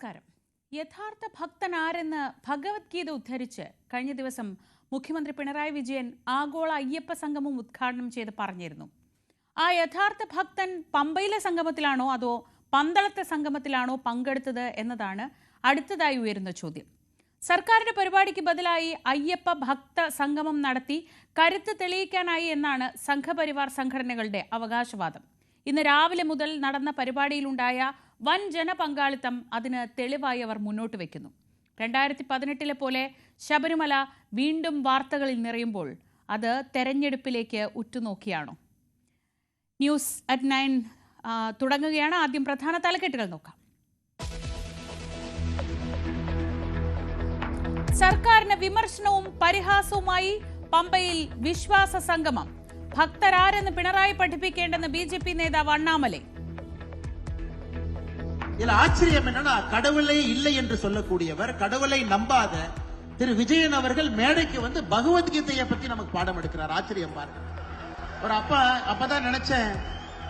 നമസ്കാരം. യഥാർത്ഥ ഭക്തൻ ആരെന്ന് ഭഗവത്ഗീത ഉദ്ധരിച്ച് കഴിഞ്ഞ ദിവസം മുഖ്യമന്ത്രി പിണറായി വിജയൻ ആഗോള അയ്യപ്പ സംഗമം ഉദ്ഘാടനം ചെയ്ത് പറഞ്ഞിരുന്നു. ആ യഥാർത്ഥ ഭക്തൻ പമ്പയിലെ സംഗമത്തിലാണോ അതോ പന്തളത്തെ സംഗമത്തിലാണോ പങ്കെടുത്തത് എന്നതാണ് അടുത്തതായി ഉയരുന്ന ചോദ്യം. സർക്കാരിന്റെ പരിപാടിക്ക് ബദലായി അയ്യപ്പ ഭക്ത സംഗമം നടത്തി കരുത്ത് തെളിയിക്കാനായി എന്നാണ് സംഘപരിവാർ സംഘടനകളുടെ അവകാശവാദം. ഇന്ന് രാവിലെ മുതൽ നടന്ന പരിപാടിയിലുണ്ടായ വൻ ജനപങ്കാളിത്തം അതിന് തെളിവായി അവർ മുന്നോട്ട് വയ്ക്കുന്നു. 2018 പോലെ ശബരിമല വീണ്ടും വാർത്തകളിൽ നിറയുമ്പോൾ അത് തെരഞ്ഞെടുപ്പിലേക്ക് ഉറ്റുനോക്കിയാണോ? ന്യൂസ് അറ്റ് 9 തുടങ്ങുകയാണ്. ആദ്യം പ്രധാന തലക്കെട്ടുകൾ നോക്കാം. സർക്കാരിന് വിമർശനവും പരിഹാസവുമായി പമ്പയിൽ വിശ്വാസ സംഗമം. ഭക്തരാരെന്ന് പിണറായി പഠിപ്പിക്കേണ്ടെന്ന് BJP നേതാവ് അണ്ണാമലൈ. இதுல ஆச்சரியம் என்னன்னா, கடவுளே இல்லை என்று சொல்லக்கூடியவர், கடவுளை நம்பாத திரு விஜயன் அவர்கள் மேடைக்கு வந்து பகவத்கீதையை பத்தி நமக்கு பாடம் எடுக்கிறார். ஆச்சரியம் பாருங்க. ஒரு அப்பதான் நினைச்சேன்,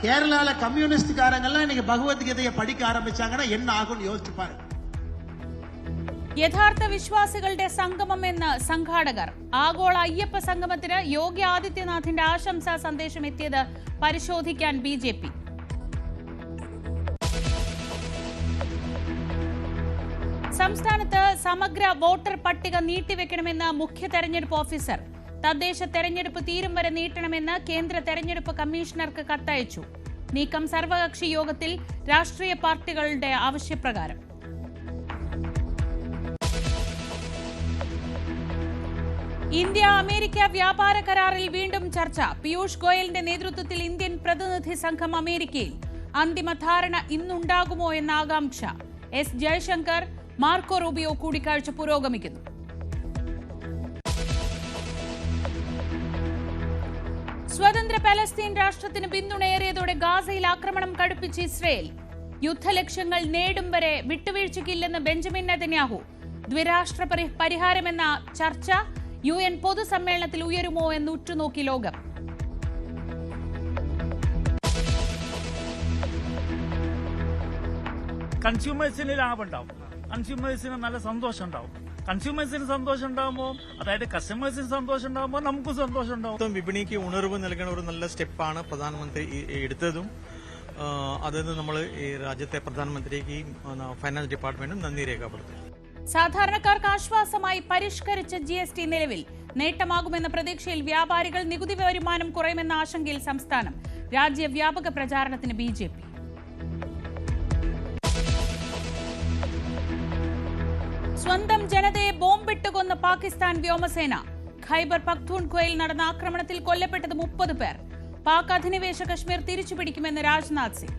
கேரளால கம்யூனிஸ்ட்காரங்கெல்லாம் இன்னைக்கு பகவத்கீதையை படிக்க ஆரம்பிச்சாங்கன்னா என்ன ஆகும்னு யோசிச்சு பாருங்க. യഥാർത്ഥ വിശ്വാസികളുടെ സംഗമം എന്ന് സംഘാടകർ. ആഗോള അയ്യപ്പ സംഗമത്തിന് യോഗി ആദിത്യനാഥിന്റെ ആശംസാ സന്ദേശം എത്തിയത് പരിശോധിക്കാൻ BJP. സംസ്ഥാനത്ത് സമഗ്ര വോട്ടർ പട്ടിക നീട്ടിവെക്കണമെന്ന് മുഖ്യ തെരഞ്ഞെടുപ്പ് ഓഫീസർ. തദ്ദേശ തെരഞ്ഞെടുപ്പ് തീരും വരെ നീട്ടണമെന്ന് കേന്ദ്ര തെരഞ്ഞെടുപ്പ് കമ്മീഷണർക്ക് കത്തയച്ചു. നീക്കം സർവകക്ഷി യോഗത്തിൽ രാഷ്ട്രീയ പാർട്ടികളുടെ ആവശ്യപ്രകാരം. ഇന്ത്യ അമേരിക്ക വ്യാപാര കരാറിൽ വീണ്ടും ചർച്ച. പീയൂഷ് ഗോയലിന്റെ നേതൃത്വത്തിൽ ഇന്ത്യൻ പ്രതിനിധി സംഘം അമേരിക്കയിൽ. അന്തിമ ധാരണ ഇന്നുണ്ടാകുമോ എന്ന ആകാംക്ഷ. S ജയശങ്കർ, മാർക്കോ റൂബിയോ കൂടിക്കാഴ്ച പുരോഗമിക്കുന്നു. സ്വതന്ത്ര പലസ്തീൻ രാഷ്ട്രത്തിന് പിന്തുണയേറിയതോടെ ഗാസയിൽ ആക്രമണം കടുപ്പിച്ച് ഇസ്രയേൽ. യുദ്ധലക്ഷ്യങ്ങൾ നേടും വരെ വിട്ടുവീഴ്ചയ്ക്കില്ലെന്ന് ബെഞ്ചമിൻ നെതന്യാഹു. ദ്വിരാഷ്ട്ര പരിഹാരമെന്ന ചർച്ച UN പൊതുസമ്മേളനത്തിൽ ഉയരുമോ എന്ന് ഉറ്റുനോക്കി ലോകം. കൺസ്യൂമേഴ്സിന് ലാഭം ഉണ്ടാവും, കൺസ്യൂമേഴ്സിന് നല്ല സന്തോഷം ഉണ്ടാവും. കൺസ്യൂമേഴ്സിന് സന്തോഷം ഉണ്ടാകുമ്പോൾ, അതായത് കസ്റ്റമേഴ്സിന് സന്തോഷം ഉണ്ടാകുമ്പോൾ നമുക്കും സന്തോഷം ഉണ്ടാവും. വിപണിക്ക് ഉണർവ് നൽകുന്ന ഒരു നല്ല സ്റ്റെപ്പാണ് പ്രധാനമന്ത്രി എടുത്തതും. അതിന് നമ്മൾ ഈ രാജ്യത്തെ പ്രധാനമന്ത്രിക്ക് ഫൈനാൻസ് ഡിപ്പാർട്ട്മെന്റും നന്ദി രേഖപ്പെടുത്തും. സാധാരണക്കാർക്ക് ആശ്വാസമായി പരിഷ്കരിച്ച GST നിലവിൽ നേട്ടമാകുമെന്ന പ്രതീക്ഷയിൽ വ്യാപാരികൾ. നികുതി വരുമാനം കുറയുമെന്ന ആശങ്കയിൽ സംസ്ഥാനം. രാജ്യവ്യാപക പ്രചാരണത്തിന് BJP. സ്വന്തം ജനതയെ ബോംബിട്ട് കൊന്ന പാകിസ്ഥാൻ വ്യോമസേന. ഖൈബർ പഖ്തൂൺഖ്വയിൽ നടന്ന ആക്രമണത്തിൽ കൊല്ലപ്പെട്ടത് 30 പേർ. പാക് അധിനിവേശ കശ്മീർ തിരിച്ചുപിടിക്കുമെന്ന് രാജ്നാഥ് സിംഗ്.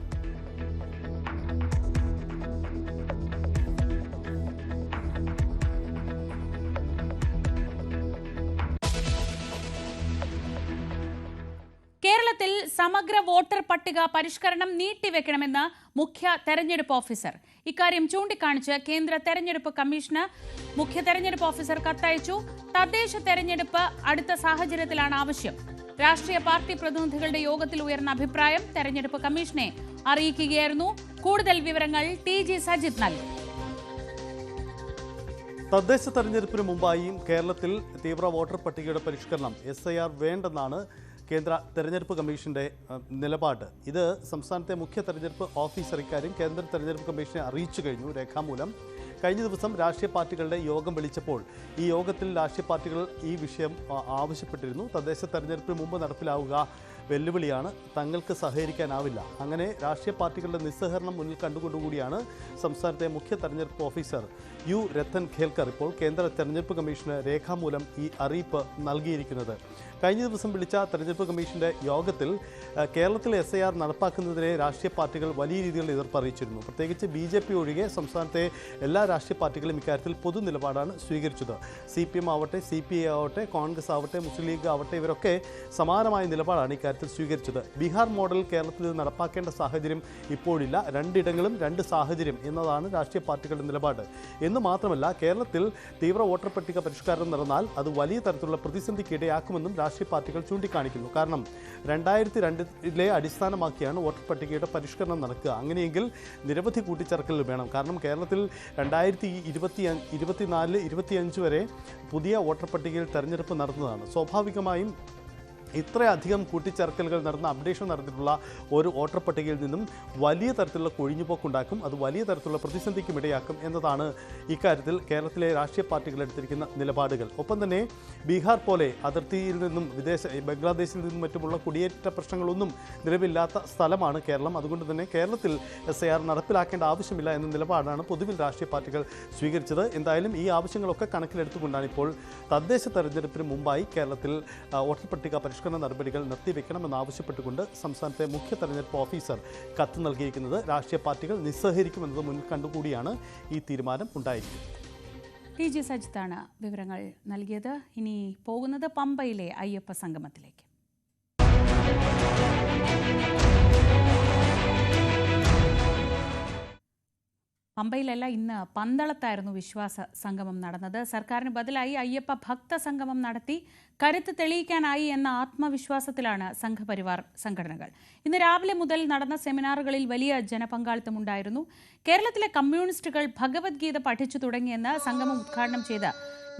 കേരളത്തിൽ സമഗ്ര വോട്ടർ പട്ടിക പരിഷ്കരണം നീട്ടിവെക്കണമെന്ന് മുഖ്യ തെരഞ്ഞെടുപ്പ് ഓഫീസർ. ഇക്കാര്യം ചൂണ്ടിക്കാണിച്ച് കേന്ദ്ര തെരഞ്ഞെടുപ്പ് കമ്മീഷന് മുഖ്യ തെരഞ്ഞെടുപ്പ് ഓഫീസർ കത്തയച്ചു. തദ്ദേശ തെരഞ്ഞെടുപ്പ് അടുത്ത സാഹചര്യത്തിലാണ് ആവശ്യം. രാഷ്ട്രീയ പാർട്ടി പ്രതിനിധികളുടെ യോഗത്തിൽ ഉയർന്ന അഭിപ്രായം തെരഞ്ഞെടുപ്പ് കമ്മീഷനെ അറിയിക്കുകയായിരുന്നു. കൂടുതൽ വിവരങ്ങൾ TG സജിത് നൽകും. തദ്ദേശ തെരഞ്ഞെടുപ്പിന് മുമ്പായി കേരളത്തിൽ തീവ്ര വോട്ടർ പട്ടികയുടെ പരിഷ്കരണം SIR വേണ്ടെന്നാണ് കേന്ദ്ര തെരഞ്ഞെടുപ്പ് കമ്മീഷന്റെ നിലപാട്. ഇത് സംസ്ഥാനത്തെ മുഖ്യ തെരഞ്ഞെടുപ്പ് ഓഫീസർ ഇക്കാര്യം കേന്ദ്ര തെരഞ്ഞെടുപ്പ് കമ്മീഷനെ അറിയിച്ചു കഴിഞ്ഞു രേഖാമൂലം. കഴിഞ്ഞ ദിവസം രാഷ്ട്രീയ പാർട്ടികളുടെ യോഗം വിളിച്ചപ്പോൾ ഈ യോഗത്തിൽ രാഷ്ട്രീയ പാർട്ടികൾ ഈ വിഷയം ആവശ്യപ്പെട്ടിരുന്നു. തദ്ദേശ തെരഞ്ഞെടുപ്പിന് മുമ്പ് നടപ്പിലാവുക വെല്ലുവിളിയാണ്, തങ്ങൾക്ക് സഹകരിക്കാനാവില്ല. അങ്ങനെ രാഷ്ട്രീയ പാർട്ടികളുടെ നിസ്സഹകരണം മുന്നിൽ കണ്ടുകൊണ്ടുകൂടിയാണ് സംസ്ഥാനത്തെ മുഖ്യ തെരഞ്ഞെടുപ്പ് ഓഫീസർ U രത്തൻ ഖേൽക്കർ ഇപ്പോൾ കേന്ദ്ര തെരഞ്ഞെടുപ്പ് കമ്മീഷന് രേഖാമൂലം ഈ അറിയിപ്പ് നൽകിയിരിക്കുന്നത്. കഴിഞ്ഞ ദിവസം വിളിച്ച തെരഞ്ഞെടുപ്പ് കമ്മീഷന്റെ യോഗത്തിൽ കേരളത്തിൽ SIR നടപ്പാക്കുന്നതിനെ രാഷ്ട്രീയ പാർട്ടികൾ വലിയ രീതിയിൽ എതിർപ്പ് അറിയിച്ചിരുന്നു. പ്രത്യേകിച്ച് BJP ഒഴികെ സംസ്ഥാനത്തെ എല്ലാ രാഷ്ട്രീയ പാർട്ടികളും ഇക്കാര്യത്തിൽ പൊതു നിലപാടാണ് സ്വീകരിച്ചത്. CPM ആവട്ടെ, CPI ആവട്ടെ, കോൺഗ്രസ് ആവട്ടെ, മുസ്ലിം ലീഗ് ആവട്ടെ, ഇവരൊക്കെ സമാനമായ നിലപാടാണ് ഇക്കാര്യത്തിൽ സ്വീകരിച്ചത്. ബീഹാർ മോഡൽ കേരളത്തിൽ ഇത് നടപ്പാക്കേണ്ട സാഹചര്യം ഇപ്പോഴില്ല. രണ്ടിടങ്ങളും രണ്ട് സാഹചര്യം എന്നതാണ് രാഷ്ട്രീയ പാർട്ടികളുടെ നിലപാട്. എന്ന് മാത്രമല്ല, കേരളത്തിൽ തീവ്ര വോട്ടർ പട്ടിക പരിഷ്കാരം നടന്നാൽ അത് വലിയ തരത്തിലുള്ള പ്രതിസന്ധിക്ക് ഇടയാക്കുമെന്നും രാഷ്ട്രീയ പാർട്ടികൾ ചൂണ്ടിക്കാണിക്കുന്നു. കാരണം 2002 അടിസ്ഥാനമാക്കിയാണ് വോട്ടർ പട്ടികയുടെ പരിഷ്കരണം നടക്കുക. അങ്ങനെയെങ്കിൽ നിരവധി കൂട്ടിച്ചേർക്കൽ വേണം. കാരണം കേരളത്തിൽ 2024-25 വരെ പുതിയ വോട്ടർ പട്ടികയിൽ തെരഞ്ഞെടുപ്പ് നടന്നതാണ്. സ്വാഭാവികമായും ഇത്രയധികം കൂട്ടിച്ചേർക്കലുകൾ നടന്ന അപ്ഡേഷൻ നടന്നിട്ടുള്ള ഒരു വോട്ടർ പട്ടികയിൽ നിന്നും വലിയ തരത്തിലുള്ള കൊഴിഞ്ഞുപോക്കുണ്ടാക്കും. അത് വലിയ തരത്തിലുള്ള പ്രതിസന്ധിക്കും ഇടയാക്കും എന്നതാണ് ഇക്കാര്യത്തിൽ കേരളത്തിലെ രാഷ്ട്രീയ പാർട്ടികൾ എടുത്തിരിക്കുന്ന നിലപാടുകൾ. ഒപ്പം തന്നെ ബീഹാർ പോലെ അതിർത്തിയിൽ നിന്നും ബംഗ്ലാദേശിൽ നിന്നും മറ്റുമുള്ള കുടിയേറ്റ പ്രശ്നങ്ങളൊന്നും നിലവില്ലാത്ത സ്ഥലമാണ് കേരളം. അതുകൊണ്ട് തന്നെ കേരളത്തിൽ SIR നടപ്പിലാക്കേണ്ട ആവശ്യമില്ല എന്ന നിലപാടാണ് പൊതുവിൽ രാഷ്ട്രീയ പാർട്ടികൾ സ്വീകരിച്ചത്. എന്തായാലും ഈ ആവശ്യങ്ങളൊക്കെ കണക്കിലെടുത്തുകൊണ്ടാണ് ഇപ്പോൾ തദ്ദേശ തെരഞ്ഞെടുപ്പിന് മുമ്പായി കേരളത്തിൽ വോട്ടർ പട്ടിക നടപടികൾ നിർത്തിവെക്കണമെന്നാവശ്യപ്പെട്ടുകൊണ്ട് സംസ്ഥാനത്തെ മുഖ്യ തെരഞ്ഞെടുപ്പ് ഓഫീസർ കത്ത് നൽകിയിരിക്കുന്നത്. രാഷ്ട്രീയ പാർട്ടികൾ നിസ്സഹരിക്കുമെന്നത് മുന്നിൽ കണ്ടുകൂടിയാണ് ഈ തീരുമാനം ഉണ്ടായിരിക്കുന്നത്. TG സജിത്താണ് വിവരങ്ങൾ നൽകിയത്. ഇനി പോകുന്നത് പമ്പയിലെ അയ്യപ്പ സംഗമത്തിലേക്ക്. പമ്പയിലല്ല, ഇന്ന് പന്തളത്തായിരുന്നു വിശ്വാസ സംഗമം നടന്നത്. സർക്കാരിന് ബദലായി അയ്യപ്പ ഭക്ത സംഗമം നടത്തി കരുത്ത് തെളിയിക്കാനായി എന്ന ആത്മവിശ്വാസത്തിലാണ് സംഘപരിവാർ സംഘടനകൾ. ഇന്ന് രാവിലെ മുതൽ നടന്ന സെമിനാറുകളിൽ വലിയ ജനപങ്കാളിത്തമുണ്ടായിരുന്നു. കേരളത്തിലെ കമ്മ്യൂണിസ്റ്റുകൾ ഭഗവത്ഗീത പഠിച്ചു തുടങ്ങിയെന്ന് സംഗമം ഉദ്ഘാടനം ചെയ്ത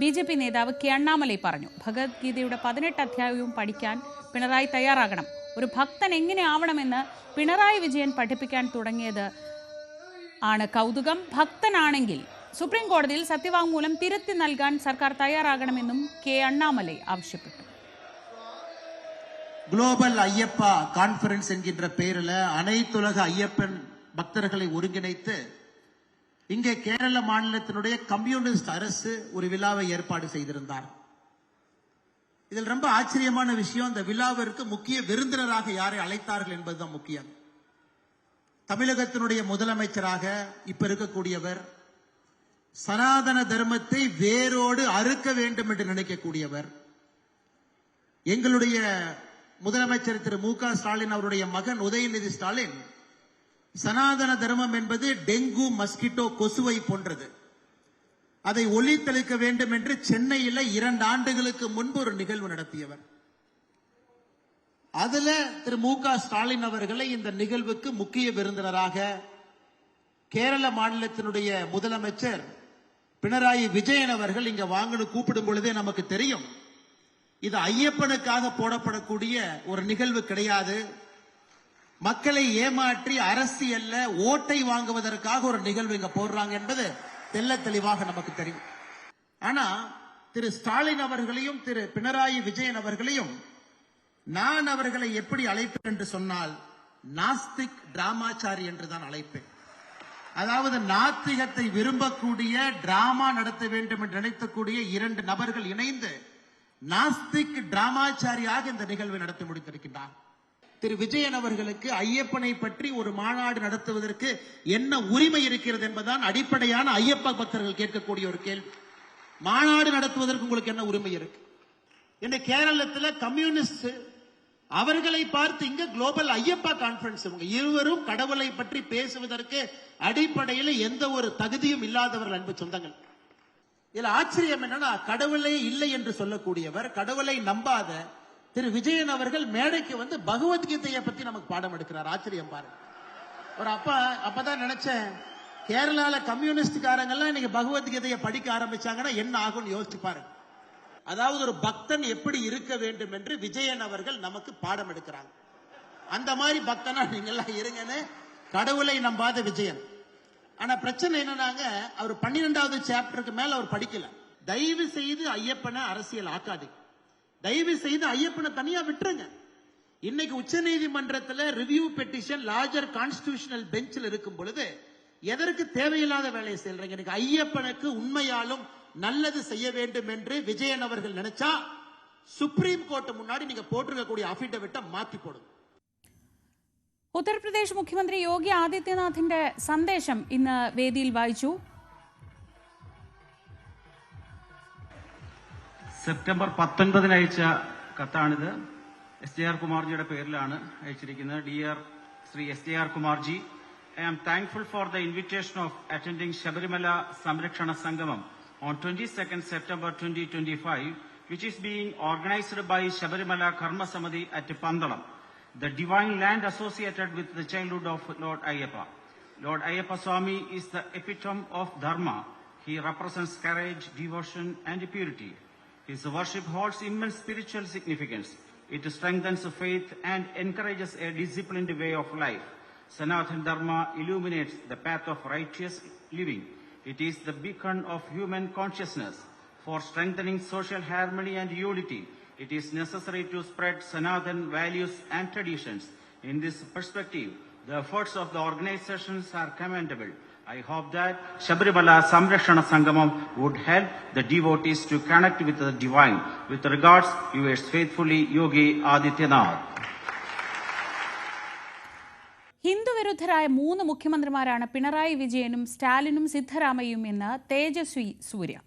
BJP നേതാവ് കെ അണ്ണാമലൈ പറഞ്ഞു. ഭഗവത്ഗീതയുടെ 18 അധ്യായവും പഠിക്കാൻ പിണറായി തയ്യാറാകണം. ഒരു ഭക്തൻ എങ്ങനെ ആവണമെന്ന് പിണറായി വിജയൻ പഠിപ്പിക്കാൻ തുടങ്ങിയത് ആണ് കൗതുകം. ഭക്തനാണെങ്കിൽ സുപ്രീം കോടതിയിൽ സത്യവാങ്മൂലം തിരുത്തി നൽകാൻ സർക്കാർ തയ്യാറാകണമെന്നും കെ അണ്ണാമലൈ ആവശ്യപ്പെട്ടു. குளோபல் ஐயப்பா கான்ஃபரன்ஸ் என்கின்ற பெயரில் அனைத்துலக ஐயப்பன் பக்தர்களை ஒருங்கிணைத்து இங்கே கேரள மாநிலத்தினுடைய கம்யூனிஸ்ட் அரசு ஒரு விழாவை ஏற்பாடு செய்திருந்தார். இதில் ரொம்ப ஆச்சரியமான விஷயம், இந்த விழாவிற்கு முக்கிய விருந்தினராக யாரை அழைத்தார்கள் என்பதுதான் முக்கியம். தமிழகத்தினுடைய முதலமைச்சராக இப்ப இருக்கக்கூடியவர், சனாதன தர்மத்தை வேரோடு அறுக்க வேண்டும் என்று நினைக்கக்கூடியவர், எங்களுடைய முதலமைச்சர் திரு மு க ஸ்டாலின் அவருடைய மகன் உதயநிதி ஸ்டாலின் சனாதன தர்மம் என்பது டெங்கு மஸ்கிட்டோ கொசுவை போன்றது, அதை ஒழித்தளிக்க வேண்டும் என்று சென்னையில் 2 ஆண்டுகளுக்கு முன்பு ஒரு நிகழ்வு நடத்தியவர். அதுல திரு மு க ஸ்டாலின் அவர்களை இந்த நிகழ்வுக்கு முக்கிய விருந்தினராக கேரள மாநிலத்தினுடைய முதலமைச்சர் பினராயி விஜயன் அவர்கள் இங்க வாங்கன்னு கூப்பிடும் பொழுதே நமக்கு தெரியும் இது ஐயப்பனுக்காக போடப்படக்கூடிய ஒரு நிகழ்வு கிடையாது, மக்களை ஏமாற்றி அரசியல்ல ஓட்டை வாங்குவதற்காக ஒரு நிகழ்வு இங்க போடுறாங்க என்பது தெள்ள தெளிவாக நமக்கு தெரியும். ஆனா திரு ஸ்டாலின் அவர்களையும் திரு பினராயி விஜயன் அவர்களையும் நான் அவர்களை எப்படி அழைப்பேன் என்று சொன்னால் நாஸ்திக் டிராமாச்சாரி என்றுதான் அழைப்பேன். அதாவது நாத்திகத்தை விரும்பக்கூடிய, டிராமா நடத்த வேண்டும் என்று நினைக்கக்கூடிய 2 நபர்கள் இணைந்து நாஸ்திக் டிராமாச்சாரியாக இந்த நிகழ்வை நடத்தி முடித்திருக்கின்றார். திரு விஜயன் அவர்களுக்கு ஐயப்பனை பற்றி ஒரு மாநாடு நடத்துவதற்கு என்ன உரிமை இருக்கிறது என்பதுதான் அடிப்படையான ஐயப்ப பக்தர்கள் கேட்கக்கூடிய ஒரு கேள்வி. மாநாடு நடத்துவதற்கு உங்களுக்கு என்ன உரிமை இருக்கு? இந்த கேரளத்தில் கம்யூனிஸ்ட் அவர்களை பார்த்து இங்க குளோபல் ஐயப்பா கான்ஃபரன்ஸ், இவங்க இருவரும் கடவுளை பற்றி பேசுவதற்கு அடிப்படையில் எந்த ஒரு தகுதியும் இல்லாதவர்கள் அன்பு சொந்தங்கள். இதுல ஆச்சரியம் என்னன்னா, கடவுளே இல்லை என்று சொல்லக்கூடியவர், கடவுளை நம்பாத திரு விஜயன் அவர்கள் மேடைக்கு வந்து பகவத்கீதையை பத்தி நமக்கு பாடம் எடுக்கிறார். ஆச்சரியம் பாருங்க. ஒரு அப்பதான் நினைச்சேன், கேரளால கம்யூனிஸ்ட்காரங்க எல்லாம் இன்னைக்கு பகவத்கீதையை படிக்க ஆரம்பிச்சாங்கன்னா என்ன ஆகும்னு யோசிச்சு பாருங்க. அதாவது ஒரு பக்தன் எப்படி இருக்க வேண்டும் என்று விஜயன் அவர்கள் நமக்கு பாடம் எடுக்கிறாங்க. அந்த மாதிரி பக்தனா நீங்க எல்லாம் இருங்கன்னு கடவுளை நம்பாத விஜயன். ஆனா பிரச்சனை என்னன்னாங்க, அவர் 12வது சாப்டருக்கு மேல அவர் படிக்கல. தயவு செய்து ஐயப்பனை அரசியல் ஆக்காதீங்க, தயவு செய்து ஐயப்பனை தனியா விட்டுருங்க. இன்னைக்கு உச்ச நீதிமன்றத்தில் ரிவ்யூ பெட்டிஷன் லார்ஜர் கான்ஸ்டிடியூஷனல் பெஞ்சில் இருக்கும் பொழுது எதற்கு தேவையில்லாத வேலையை செய்யறீங்க? இன்னைக்கு ஐயப்பனுக்கு உண்மையாலும் நல்லது செய்ய வேண்டும் என்று விஜயன் அவர்கள் நினைச்சா സുപ്രീം കോർട്ട് മുന്നാടി നിങ്ങൾ പോട്ടിരിക്കக்கூடிய അഫിഡവിറ്റ് മാറ്റി പോടും. ഉത്തർപ്രദേശ് മുഖ്യമന്ത്രി യോഗി ആദിത്യനാഥിന്റെ സന്ദേശം ഇന്ന് വേദിയിൽ വായിച്ചു. സെപ്റ്റംബർ 19 അയച്ച കത്താണിത്. SJR കുമാർജിയുടെ പേരിലാണ് അയച്ചിരിക്കുന്നത്. Dear Shri SJR Kumarji, I am thankful for the invitation of attending Shabarimala Samrakshana Sangamam on 22nd September 2025. which is being organized by Shabarimala Karma Samadhi at Pandalam, the divine land associated with the childhood of Lord Ayyappa. Lord Ayyappa Swami is the epitome of Dharma. He represents courage, devotion, and purity. His worship holds immense spiritual significance. It strengthens faith and encourages a disciplined way of life. Sanatana Dharma illuminates the path of righteous living. It is the beacon of human consciousness. For strengthening social harmony and unity, it is necessary to spread Sanatana values and traditions. In this perspective, the efforts of the organizations are commendable. I hope that Shabarimala Samrakshana Sangamam would help the devotees to connect with the divine. With regards, yours faithfully, Yogi Adityanath. ഹിന്ദുവിരുദ്ധരായ 3 മുഖ്യമന്ത്രിമാരാണ് പിണറായി വിജയനും സ്റ്റാലിനും സിദ്ധരാമയ്യയും എന്ന് Tejasvi Surya.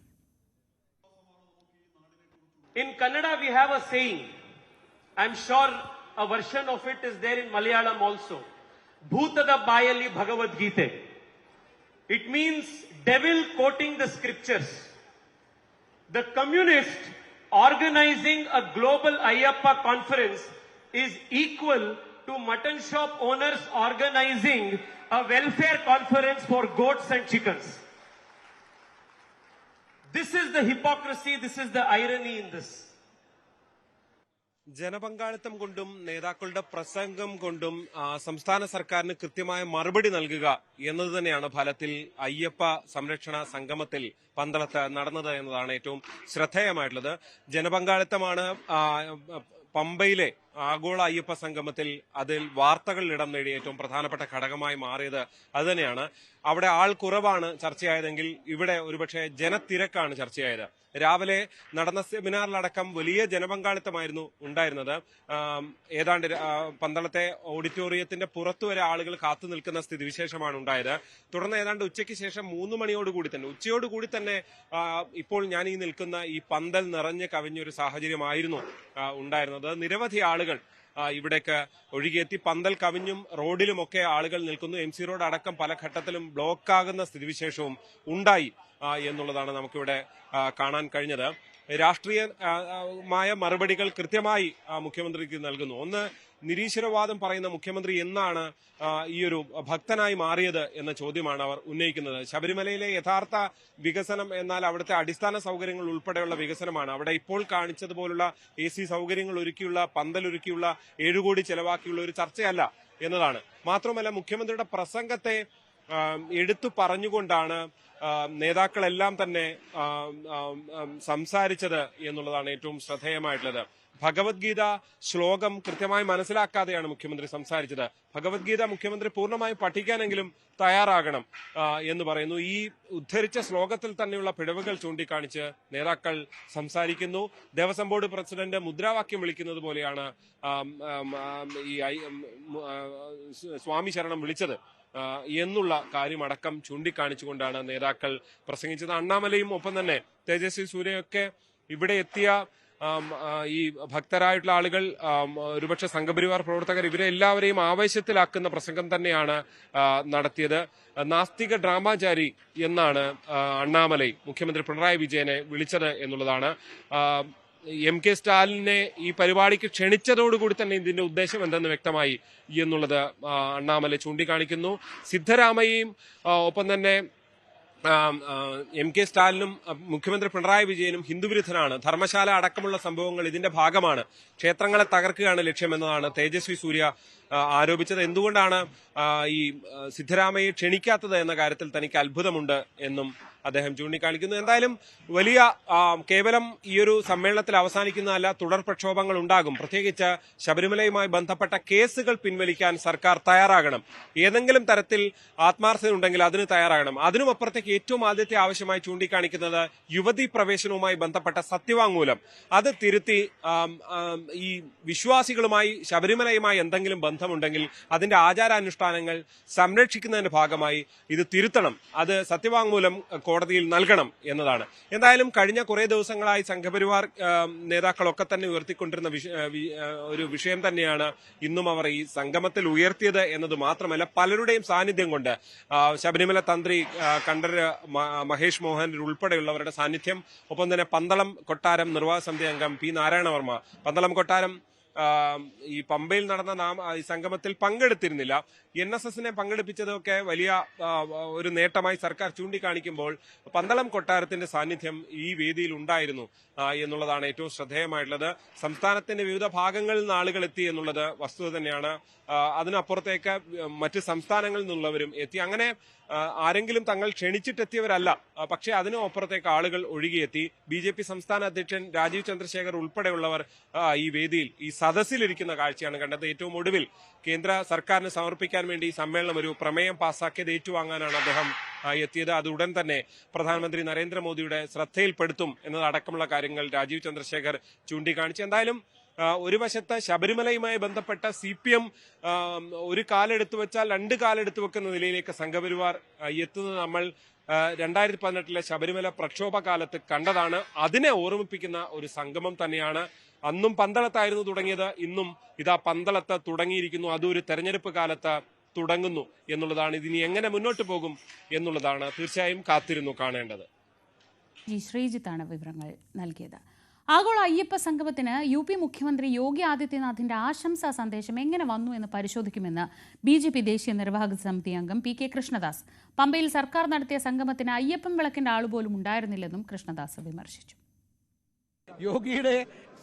In Kannada we have a saying, I'm sure a version of it is there in Malayalam also. Bhutada Bayali Bhagavad Gita. It means devil quoting the scriptures. The communist organizing a global Ayyappa conference is equal to mutton shop owners organizing a welfare conference for goats and chickens. This is the hypocrisy, this is the irony in this. ജനപങ്കാളിത്തം കൊണ്ടും നേതാക്കളുടെ പ്രസംഗം കൊണ്ടും സംസ്ഥാന സർക്കാരിന് കൃത്യമായ മറുപടി നൽകുക എന്നത് തന്നെയാണ് ഫലത്തിൽ അയ്യപ്പ സംരക്ഷണ സംഗമത്തിൽ പന്തളത്ത് നടന്നത് എന്നതാണ് ഏറ്റവും ശ്രദ്ധേയമായിട്ടുള്ളത്. ജനപങ്കാളിത്തമാണ് പമ്പയിലെ ആഗോള അയ്യപ്പ സംഗമത്തിൽ അതിൽ വാർത്തകളിൽ ഇടം നേടിയ ഏറ്റവും പ്രധാനപ്പെട്ട ഘടകമായി മാറിയത് അതുതന്നെയാണ്. അവിടെ ആൾ കുറവാണ് ചർച്ചയായതെങ്കിൽ ഇവിടെ ഒരുപക്ഷെ ജനത്തിരക്കാണ് ചർച്ചയായത്. രാവിലെ നടന്ന സെമിനാറിലടക്കം വലിയ ജനപങ്കാളിത്തമായിരുന്നു ഉണ്ടായിരുന്നത്. ഏതാണ്ട് പന്തളത്തെ ഓഡിറ്റോറിയത്തിന്റെ പുറത്തുവരെ ആളുകൾ കാത്തു നിൽക്കുന്ന സ്ഥിതിവിശേഷമാണ് ഉണ്ടായത്. തുടർന്ന് ഏതാണ്ട് ഉച്ചയ്ക്ക് ശേഷം 3 മണിയോടുകൂടി തന്നെ ഉച്ചയോടുകൂടി തന്നെ ഇപ്പോൾ ഞാൻ ഈ നിൽക്കുന്ന ഈ പന്തൽ നിറഞ്ഞ് കവിഞ്ഞൊരു സാഹചര്യമായിരുന്നു ഉണ്ടായിരുന്നത്. നിരവധി ആളുകൾ ഇവിടേക്ക് ഒഴുകിയെത്തി. പന്തൽ കവിഞ്ഞും റോഡിലുമൊക്കെ ആളുകൾ നിൽക്കുന്നു. MC റോഡ് അടക്കം പല ഘട്ടത്തിലും ബ്ലോക്കാകുന്ന സ്ഥിതിവിശേഷവും ഉണ്ടായി എന്നുള്ളതാണ് നമുക്കിവിടെ കാണാൻ കഴിഞ്ഞത്. രാഷ്ട്രീയമായ മറുപടികൾ കൃത്യമായി മുഖ്യമന്ത്രിക്ക് നൽകുന്നു. ഒന്ന്, നിരീശ്വരവാദം പറയുന്ന മുഖ്യമന്ത്രി എന്നാണ് ഈ ഒരു ഭക്തനായി മാറിയത് എന്ന ചോദ്യമാണ് അവർ ഉന്നയിക്കുന്നത്. ശബരിമലയിലെ യഥാർത്ഥ വികസനം എന്നാൽ അവിടുത്തെ അടിസ്ഥാന സൗകര്യങ്ങൾ ഉൾപ്പെടെയുള്ള വികസനമാണ്. അവിടെ ഇപ്പോൾ കാണിച്ചതുപോലുള്ള AC സൗകര്യങ്ങൾ ഒരുക്കിയുള്ള പന്തലൊരുക്കിയുള്ള 7 കോടി ചെലവാക്കിയുള്ള ഒരു ചർച്ചയല്ല എന്നതാണ്. മാത്രമല്ല, മുഖ്യമന്ത്രിയുടെ പ്രസംഗത്തെ എടുത്തു പറഞ്ഞുകൊണ്ടാണ് നേതാക്കളെല്ലാം തന്നെ സംസാരിച്ചത് എന്നുള്ളതാണ് ഏറ്റവും ശ്രദ്ധേയമായിട്ടുള്ളത്. ഭഗവത്ഗീത ശ്ലോകം കൃത്യമായി മനസ്സിലാക്കാതെയാണ് മുഖ്യമന്ത്രി സംസാരിച്ചത്. ഭഗവത്ഗീത മുഖ്യമന്ത്രി പൂർണ്ണമായും പഠിക്കാനെങ്കിലും തയ്യാറാകണം എന്ന് പറയുന്നു. ഈ ഉദ്ധരിച്ച ശ്ലോകത്തിൽ തന്നെയുള്ള പിഴവുകൾ ചൂണ്ടിക്കാണിച്ച് നേതാക്കൾ സംസാരിക്കുന്നു. ദേവസ്വം ബോർഡ് പ്രസിഡന്റ് മുദ്രാവാക്യം വിളിക്കുന്നത് പോലെയാണ് ഈ സ്വാമി ശരണം വിളിച്ചത് എന്നുള്ള കാര്യമടക്കം ചൂണ്ടിക്കാണിച്ചുകൊണ്ടാണ് നേതാക്കൾ പ്രസംഗിച്ചത്. അണ്ണാമലയും ഒപ്പം തന്നെ തേജസ്വി സൂര്യയൊക്കെ ഇവിടെ എത്തിയ ഈ ഭക്തരായിട്ടുള്ള ആളുകൾ, ഒരുപക്ഷെ സംഘപരിവാർ പ്രവർത്തകർ, ഇവരെ എല്ലാവരെയും ആവേശത്തിലാക്കുന്ന പ്രസംഗം തന്നെയാണ് നടത്തിയത്. നാസ്തിക ഡ്രാമാചാരി എന്നാണ് അണ്ണാമലൈ മുഖ്യമന്ത്രി പിണറായി വിജയനെ വിളിച്ചത് എന്നുള്ളതാണ്. MK സ്റ്റാലിനെ ഈ പരിപാടിക്ക് ക്ഷണിച്ചതോടുകൂടി തന്നെ ഇതിന്റെ ഉദ്ദേശം എന്തെന്ന് വ്യക്തമായി എന്നുള്ളത് അണ്ണാമലൈ ചൂണ്ടിക്കാണിക്കുന്നു. സിദ്ധരാമയ്യയും ഒപ്പം തന്നെ MK സ്റ്റാലിനും മുഖ്യമന്ത്രി പിണറായി വിജയനും ഹിന്ദുവിരുദ്ധനാണ്, ധർമ്മശാല അടക്കമുള്ള സംഭവങ്ങൾ ഇതിന്റെ ഭാഗമാണ്, ക്ഷേത്രങ്ങളെ തകർക്കുകയാണ് ലക്ഷ്യമെന്നതാണ് തേജസ്വി സൂര്യ ആരോപിച്ചത്. എന്തുകൊണ്ടാണ് ഈ സിദ്ധരാമയ്യെ ക്ഷണിക്കാത്തത് എന്ന കാര്യത്തിൽ തനിക്ക് അത്ഭുതമുണ്ട് എന്നും അദ്ദേഹം ചൂണ്ടിക്കാണിക്കുന്നു. എന്തായാലും വലിയ കേവലം ഈ ഒരു സമ്മേളനത്തിൽ അവസാനിക്കുന്നതല്ല, തുടർ പ്രക്ഷോഭങ്ങൾ ഉണ്ടാകും. പ്രത്യേകിച്ച് ശബരിമലയുമായി ബന്ധപ്പെട്ട കേസുകൾ പിൻവലിക്കാൻ സർക്കാർ തയ്യാറാകണം. ഏതെങ്കിലും തരത്തിൽ ആത്മാർത്ഥത ഉണ്ടെങ്കിൽ അതിന് തയ്യാറാകണം. അതിനുമപ്പുറത്തേക്ക് ഏറ്റവും ആദ്യത്തെ ആവശ്യമായി ചൂണ്ടിക്കാണിക്കുന്നത് യുവതീ പ്രവേശനവുമായി ബന്ധപ്പെട്ട സത്യവാങ്മൂലം അത് തിരുത്തി ഈ വിശ്വാസികളുമായി ശബരിമലയുമായി എന്തെങ്കിലും ബന്ധമുണ്ടെങ്കിൽ അതിന്റെ ആചാരാനുഷ്ഠാനങ്ങൾ സംരക്ഷിക്കുന്നതിന്റെ ഭാഗമായി ഇത് തിരുത്തണം. അത് സത്യവാങ്മൂലം കോടതിയിൽ നൽകണം എന്നതാണ്. എന്തായാലും കഴിഞ്ഞ കുറെ ദിവസങ്ങളായി സംഘപരിവാർ നേതാക്കളൊക്കെ തന്നെ ഉയർത്തിക്കൊണ്ടിരുന്ന ഒരു വിഷയം തന്നെയാണ് ഇന്നും അവർ ഈ സംഗമത്തിൽ ഉയർത്തിയത് എന്നത് മാത്രമല്ല, പലരുടെയും സാന്നിധ്യം കൊണ്ട് ശബരിമല തന്ത്രി കണ്ഠരര് മഹേഷ് മോഹൻ ഉൾപ്പെടെയുള്ളവരുടെ സാന്നിധ്യം, ഒപ്പം തന്നെ പന്തളം കൊട്ടാരം നിർവാഹക സമിതി അംഗം പി നാരായണവർമ്മ, പന്തളം കൊട്ടാരം ഈ പമ്പയിൽ നടന്ന ഈ സംഗമത്തിൽ പങ്കെടുത്തിരുന്നില്ല. NSSനെ പങ്കെടുപ്പിച്ചതൊക്കെ വലിയ ഒരു നേട്ടമായി സർക്കാർ ചൂണ്ടിക്കാണിക്കുമ്പോൾ പന്തളം കൊട്ടാരത്തിന്റെ സാന്നിധ്യം ഈ വേദിയിൽ ഉണ്ടായിരുന്നു എന്നുള്ളതാണ് ഏറ്റവും ശ്രദ്ധേയമായിട്ടുള്ളത്. സംസ്ഥാനത്തിന്റെ വിവിധ ഭാഗങ്ങളിൽ നിന്ന് ആളുകൾ എത്തി എന്നുള്ളത് വസ്തുത തന്നെയാണ്. അതിനപ്പുറത്തേക്ക് മറ്റ് സംസ്ഥാനങ്ങളിൽ നിന്നുള്ളവരും എത്തി. അങ്ങനെ ആരെങ്കിലും തങ്ങൾ ക്ഷണിച്ചിട്ടെത്തിയവരല്ല, പക്ഷേ അതിനും അപ്പുറത്തേക്ക് ആളുകൾ ഒഴുകിയെത്തി. BJP സംസ്ഥാന അധ്യക്ഷൻ രാജീവ് ചന്ദ്രശേഖർ ഉൾപ്പെടെയുള്ളവർ ഈ വേദിയിൽ ഈ സദസ്സിലിരിക്കുന്ന കാഴ്ചയാണ് കണ്ടത്. ഏറ്റവും ഒടുവിൽ കേന്ദ്ര സർക്കാരിന് സമർപ്പിക്കാൻ വേണ്ടി സമ്മേളനം ഒരു പ്രമേയം പാസാക്കിയത് ഏറ്റുവാങ്ങാനാണ് അദ്ദേഹം എത്തിയത്. അത് ഉടൻ തന്നെ പ്രധാനമന്ത്രി നരേന്ദ്രമോദിയുടെ ശ്രദ്ധയിൽപ്പെടുത്തും എന്നതടക്കമുള്ള കാര്യങ്ങൾ രാജീവ് ചന്ദ്രശേഖർ ചൂണ്ടിക്കാണിച്ചു. എന്തായാലും ഒരു വശത്ത് ശബരിമലയുമായി ബന്ധപ്പെട്ട CPM ഒരു കാലെടുത്തു വെച്ചാൽ രണ്ട് കാലെടുത്തു വെക്കുന്ന നിലയിലേക്ക് സംഘപരിവാർ എത്തുന്നത് നമ്മൾ 2018 ശബരിമല പ്രക്ഷോഭ കാലത്ത് കണ്ടതാണ്. അതിനെ ഓർമ്മിപ്പിക്കുന്ന ഒരു സംഗമം തന്നെയാണ്. അന്നും പന്തളത്തായിരുന്നു തുടങ്ങിയത്, ഇന്നും ഇതാ പന്തളത്ത് തുടങ്ങിയിരിക്കുന്നു. അതൊരു തെരഞ്ഞെടുപ്പ് കാലത്ത് തുടങ്ങുന്നു എന്നുള്ളതാണ്. ഇതിനി എങ്ങനെ മുന്നോട്ട് പോകും എന്നുള്ളതാണ് തീർച്ചയായും കാത്തിരുന്നു കാണേണ്ടത്. ശ്രീജിത്താണ് വിവരങ്ങൾ നൽകിയത്. ആഗോള അയ്യപ്പ സംഗമത്തിന് UP മുഖ്യമന്ത്രി യോഗി ആദിത്യനാഥിന്റെ ആശംസാ സന്ദേശം എങ്ങനെ വന്നു എന്ന് പരിശോധിക്കുമെന്ന് BJP ദേശീയ നിർവാഹക സമിതി അംഗം PK കൃഷ്ണദാസ്. പമ്പയിൽ സർക്കാർ നടത്തിയ സംഗമത്തിന് അയ്യപ്പൻ വിളക്കിന്റെ ആളുപോലും ഉണ്ടായിരുന്നില്ലെന്നും കൃഷ്ണദാസ് വിമർശിച്ചു. യോഗിയുടെ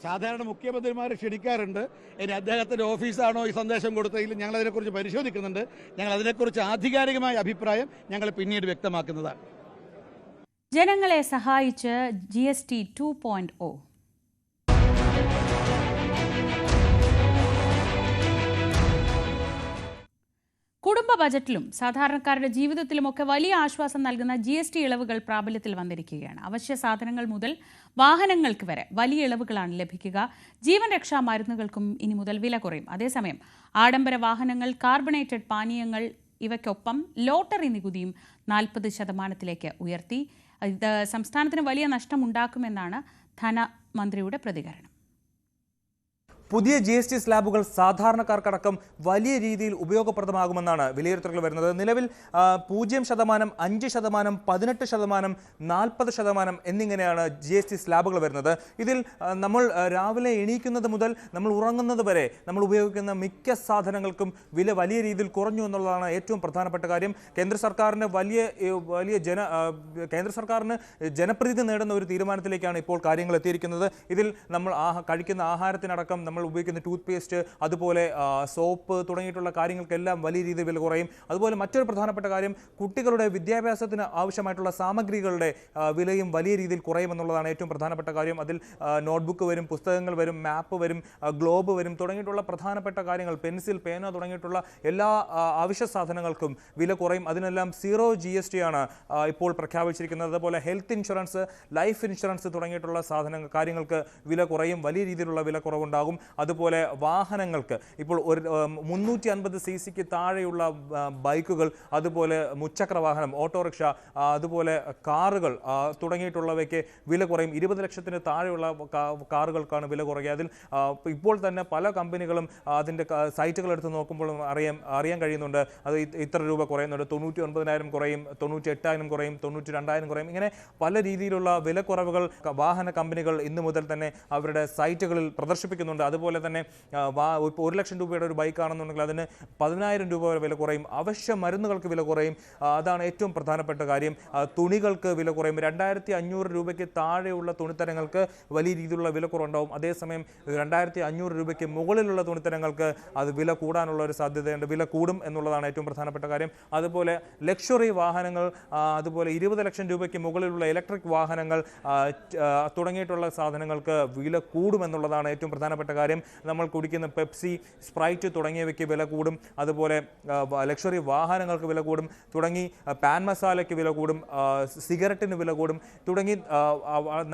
സാധാരണ മുഖ്യമന്ത്രിമാരെ ക്ഷണിക്കാറുണ്ട്. ഇനി അദ്ദേഹത്തിന്റെ ഓഫീസാണോ ഈ സന്ദേശം കൊടുത്തതിൽ ഞങ്ങൾ അതിനെക്കുറിച്ച് പരിശോധിക്കുന്നുണ്ട്. ഞങ്ങൾ അതിനെക്കുറിച്ച് ആധികാരികമായ അഭിപ്രായം ഞങ്ങൾ പിന്നീട് വ്യക്തമാക്കുന്നതാണ്. ജനങ്ങളെ സഹായിച്ച് GST 2.0. കുടുംബ ബജറ്റിലും സാധാരണക്കാരുടെ ജീവിതത്തിലുമൊക്കെ വലിയ ആശ്വാസം നൽകുന്ന GST ഇളവുകൾ പ്രാബല്യത്തിൽ വന്നിരിക്കുകയാണ്. അവശ്യ സാധനങ്ങൾ മുതൽ വാഹനങ്ങൾക്ക് വരെ വലിയ ഇളവുകളാണ് ലഭിക്കുക. ജീവൻ രക്ഷാ മരുന്നുകൾക്കും ഇനി മുതൽ വില കുറയും. അതേസമയം ആഡംബര വാഹനങ്ങൾ, കാർബണേറ്റഡ് പാനീയങ്ങൾ ഇവയ്ക്കൊപ്പം ലോട്ടറി നികുതിയും 40% ഉയർത്തി. ഇത് സംസ്ഥാനത്തിന് വലിയ നഷ്ടമുണ്ടാക്കുമെന്നാണ് ധനമന്ത്രിയുടെ പ്രതികരണം. പുതിയ GST സ്ലാബുകൾ സാധാരണക്കാർക്കടക്കം വലിയ രീതിയിൽ ഉപയോഗപ്രദമാകുമെന്നാണ് വിലയിരുത്തലുകൾ വരുന്നത്. നിലവിൽ 0%, 5%, 18%, 40% എന്നിങ്ങനെയാണ് GST സ്ലാബുകൾ വരുന്നത്. ഇതിൽ നമ്മൾ രാവിലെ എണീക്കുന്നത് മുതൽ നമ്മൾ ഉറങ്ങുന്നത് വരെ നമ്മൾ ഉപയോഗിക്കുന്ന മിക്ക സാധനങ്ങൾക്കും വില വലിയ രീതിയിൽ കുറഞ്ഞു എന്നുള്ളതാണ് ഏറ്റവും പ്രധാനപ്പെട്ട കാര്യം. കേന്ദ്ര സർക്കാരിന് ജനപ്രീതി നേടുന്ന ഒരു തീരുമാനത്തിലേക്കാണ് ഇപ്പോൾ കാര്യങ്ങൾ എത്തിയിരിക്കുന്നത്. ഇതിൽ നമ്മൾ കഴിക്കുന്ന ആഹാരത്തിനടക്കം നമ്മൾ ഉപയോഗിക്കുന്ന ടൂത്ത് പേസ്റ്റ്, അതുപോലെ സോപ്പ് തുടങ്ങിയിട്ടുള്ള കാര്യങ്ങൾക്കെല്ലാം വലിയ രീതിയിൽ വില കുറയും. അതുപോലെ മറ്റൊരു പ്രധാനപ്പെട്ട കാര്യം, കുട്ടികളുടെ വിദ്യാഭ്യാസത്തിന് ആവശ്യമായിട്ടുള്ള സാമഗ്രികളുടെ വിലയും വലിയ രീതിയിൽ കുറയുമെന്നുള്ളതാണ് ഏറ്റവും പ്രധാനപ്പെട്ട കാര്യം. അതിൽ നോട്ട്ബുക്ക് വരും, പുസ്തകങ്ങൾ വരും, മാപ്പ് വരും, ഗ്ലോബ് വരും തുടങ്ങിയിട്ടുള്ള പ്രധാനപ്പെട്ട കാര്യങ്ങൾ, പെൻസിൽ, പേന തുടങ്ങിയിട്ടുള്ള എല്ലാ അവശ്യ സാധനങ്ങൾക്കും വില കുറയും. അതിനെല്ലാം 0 GST ആണ് ഇപ്പോൾ പ്രഖ്യാപിച്ചിരിക്കുന്നത്. അതുപോലെ ഹെൽത്ത് ഇൻഷുറൻസ്, ലൈഫ് ഇൻഷുറൻസ് തുടങ്ങിയിട്ടുള്ള കാര്യങ്ങൾക്ക് വില കുറയും, വലിയ രീതിയിലുള്ള വില കുറവുണ്ടാകും. അതുപോലെ വാഹനങ്ങൾക്ക് ഇപ്പോൾ ഒരു 350 cc താഴെയുള്ള ബൈക്കുകൾ, അതുപോലെ മുച്ചക്ര വാഹനം, ഓട്ടോറിക്ഷ, അതുപോലെ കാറുകൾ തുടങ്ങിയിട്ടുള്ളവയ്ക്ക് വില കുറയും. 20 ലക്ഷത്തിന് താഴെയുള്ള കാറുകൾക്കാണ് വില കുറയുക. അതിൽ ഇപ്പോൾ തന്നെ പല കമ്പനികളും അതിൻ്റെ സൈറ്റുകൾ എടുത്ത് നോക്കുമ്പോൾ അറിയാൻ കഴിയുന്നുണ്ട്. അത് ഇത്ര രൂപ കുറയുന്നുണ്ട്, 99,000 കുറയും, 98,000 കുറയും, 92,000 കുറയും. ഇങ്ങനെ പല രീതിയിലുള്ള വിലക്കുറവുകൾ വാഹന കമ്പനികൾ ഇന്നു മുതൽ തന്നെ അവരുടെ സൈറ്റുകളിൽ പ്രദർശിപ്പിക്കുന്നുണ്ട്. അതുപോലെ തന്നെ 1 ലക്ഷം രൂപയുടെ ഒരു ബൈക്കാണെന്നുണ്ടെങ്കിൽ അതിന് 10,000 രൂപ വരെ വില കുറയും. അവശ്യ മരുന്നുകൾക്ക് വില കുറയും. അതാണ് ഏറ്റവും പ്രധാനപ്പെട്ട കാര്യം. തുണികൾക്ക് വില കുറയും. 2,500 രൂപയ്ക്ക് താഴെയുള്ള തുണിത്തരങ്ങൾക്ക് വലിയ രീതിയിലുള്ള വില കുറവുണ്ടാവും. അതേസമയം 2,500 രൂപയ്ക്ക് മുകളിലുള്ള തുണിത്തരങ്ങൾക്ക് അത് വില കൂടാനുള്ള ഒരു സാധ്യതയുണ്ട്. വില കൂടും എന്നുള്ളതാണ് ഏറ്റവും പ്രധാനപ്പെട്ട കാര്യം. അതുപോലെ ലക്ഷറി വാഹനങ്ങൾ, അതുപോലെ 20 ലക്ഷം രൂപയ്ക്ക് മുകളിലുള്ള ഇലക്ട്രിക് വാഹനങ്ങൾ തുടങ്ങിയിട്ടുള്ള സാധനങ്ങൾക്ക് വില കൂടുമെന്നുള്ളതാണ് ഏറ്റവും പ്രധാനപ്പെട്ട കാര്യം. കാര്യം. നമ്മൾ കുടിക്കുന്ന പെപ്സി, സ്പ്രൈറ്റ് തുടങ്ങിയവയ്ക്ക് വില കൂടും, അതുപോലെ ലക്ഷറി വാഹനങ്ങൾക്ക് വില കൂടും, തുടങ്ങി പാൻ മസാലയ്ക്ക് വില കൂടും, സിഗരറ്റിന് വില കൂടും, തുടങ്ങി